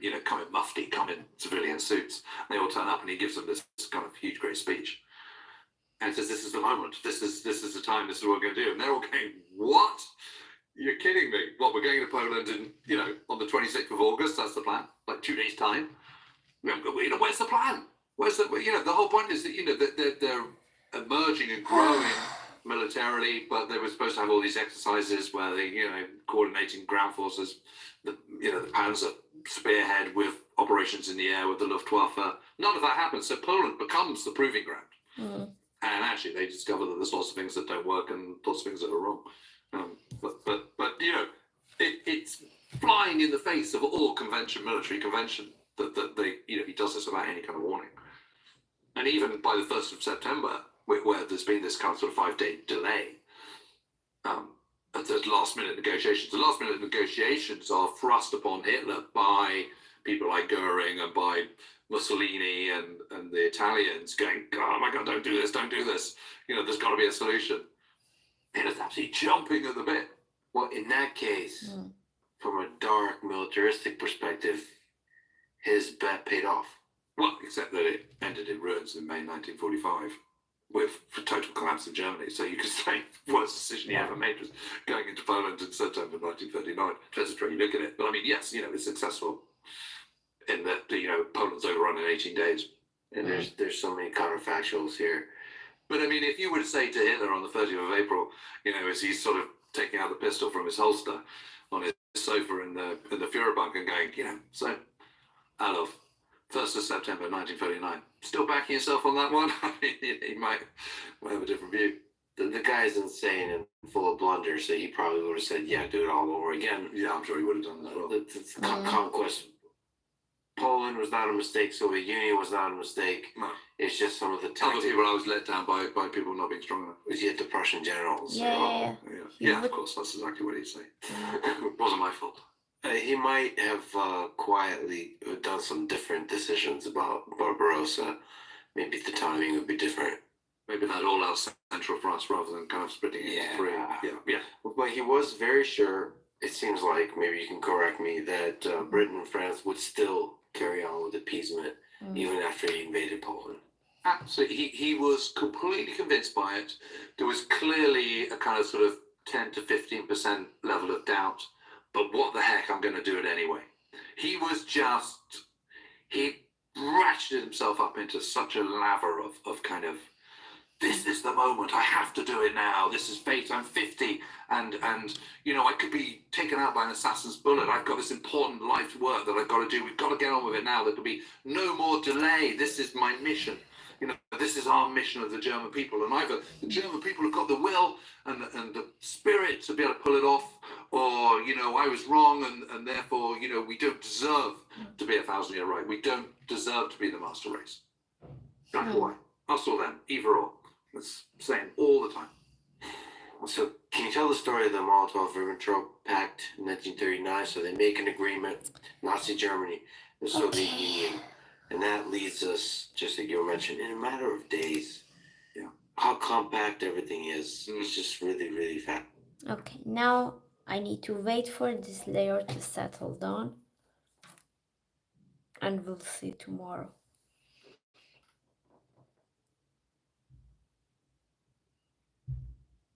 mufti, come in civilian suits. And they all turn up and he gives them this kind of huge, great speech. And says, this is the moment. This is the time. This is what we're going to do. And they're all going, what? You're kidding me. What, we're going to Poland on the 26th of August? That's the plan? 2 days' time? Where's the plan? The whole point is that, they're emerging and growing militarily, but they were supposed to have all these exercises where they, coordinating ground forces, the Panzer spearhead with operations in the air with the Luftwaffe. None of that happens. So Poland becomes the proving ground. And actually, they discover that there's lots of things that don't work and lots of things that are wrong. But it's flying in the face of all military convention that he does this without any kind of warning. And even by the 1st of September, where there's been this kind of 5-day delay, at the last minute negotiations. The last minute negotiations are thrust upon Hitler by people like Goering and by Mussolini and the Italians going, oh my God, don't do this, don't do this. You know, there's got to be a solution. Hitler's absolutely jumping at the bit. Well, in that case, from a dark militaristic perspective, his bet paid off. Well, except that it ended in ruins in May 1945 with total collapse of Germany. So you could say the worst decision he ever made was going into Poland in September 1939. Depends which way you look at it. But I mean, yes, you know, it's successful in that, you know, Poland's overrun in 18 days. And there's so many counterfactuals here. But I mean, if you were to say to Hitler on the 30th of April, you know, as he's sort of taking out the pistol from his holster on his sofa in the Führerbunker and going, you know, so Adolf, 1st of September 1939, still backing yourself on that one? I mean, he might have a different view. The guy's insane and full of blunders, so he probably would have said, yeah, do it all over again. Yeah, I'm sure he would have done that as well. Conquest. Poland was not a mistake. Soviet Union was not a mistake. No. It's just some of the Other tactics. people I was let down by people not being strong enough. Was yet the Prussian generals. Yeah. Yeah, of course, that's exactly what he'd say. It wasn't my fault. He might have quietly done some different decisions about Barbarossa. Maybe the timing would be different. Maybe that all out central France rather than kind of splitting it into three. Yeah. But he was very sure, it seems like, maybe you can correct me, that Britain and France would still carry on with appeasement even after he invaded Poland. Absolutely. He was completely convinced by it. There was clearly a kind of sort of 10 to 15% level of doubt, but what the heck, I'm going to do it anyway. He ratcheted himself up into such a laver of kind of, this is the moment, I have to do it now, this is fate, I'm 50, and you know, I could be taken out by an assassin's bullet, I've got this important life work that I've got to do, we've got to get on with it now, there could be no more delay, this is my mission. You know, this is our mission of the German people, and either the German people have got the will and the spirit to be able to pull it off, or, you know, I was wrong, and therefore, you know, we don't deserve to be 1,000-year right. We don't deserve to be the master race. That's why. Us or them, either or. That's saying all the time. So, can you tell the story of the Molotov-Ribbentrop Pact in 1939? So they make an agreement, Nazi Germany, the Soviet Union, and that leads us, just like you mentioned, in a matter of days. Yeah. How compact everything is. It's just really, really fast. Okay, now I need to wait for this layer to settle down, and we'll see tomorrow.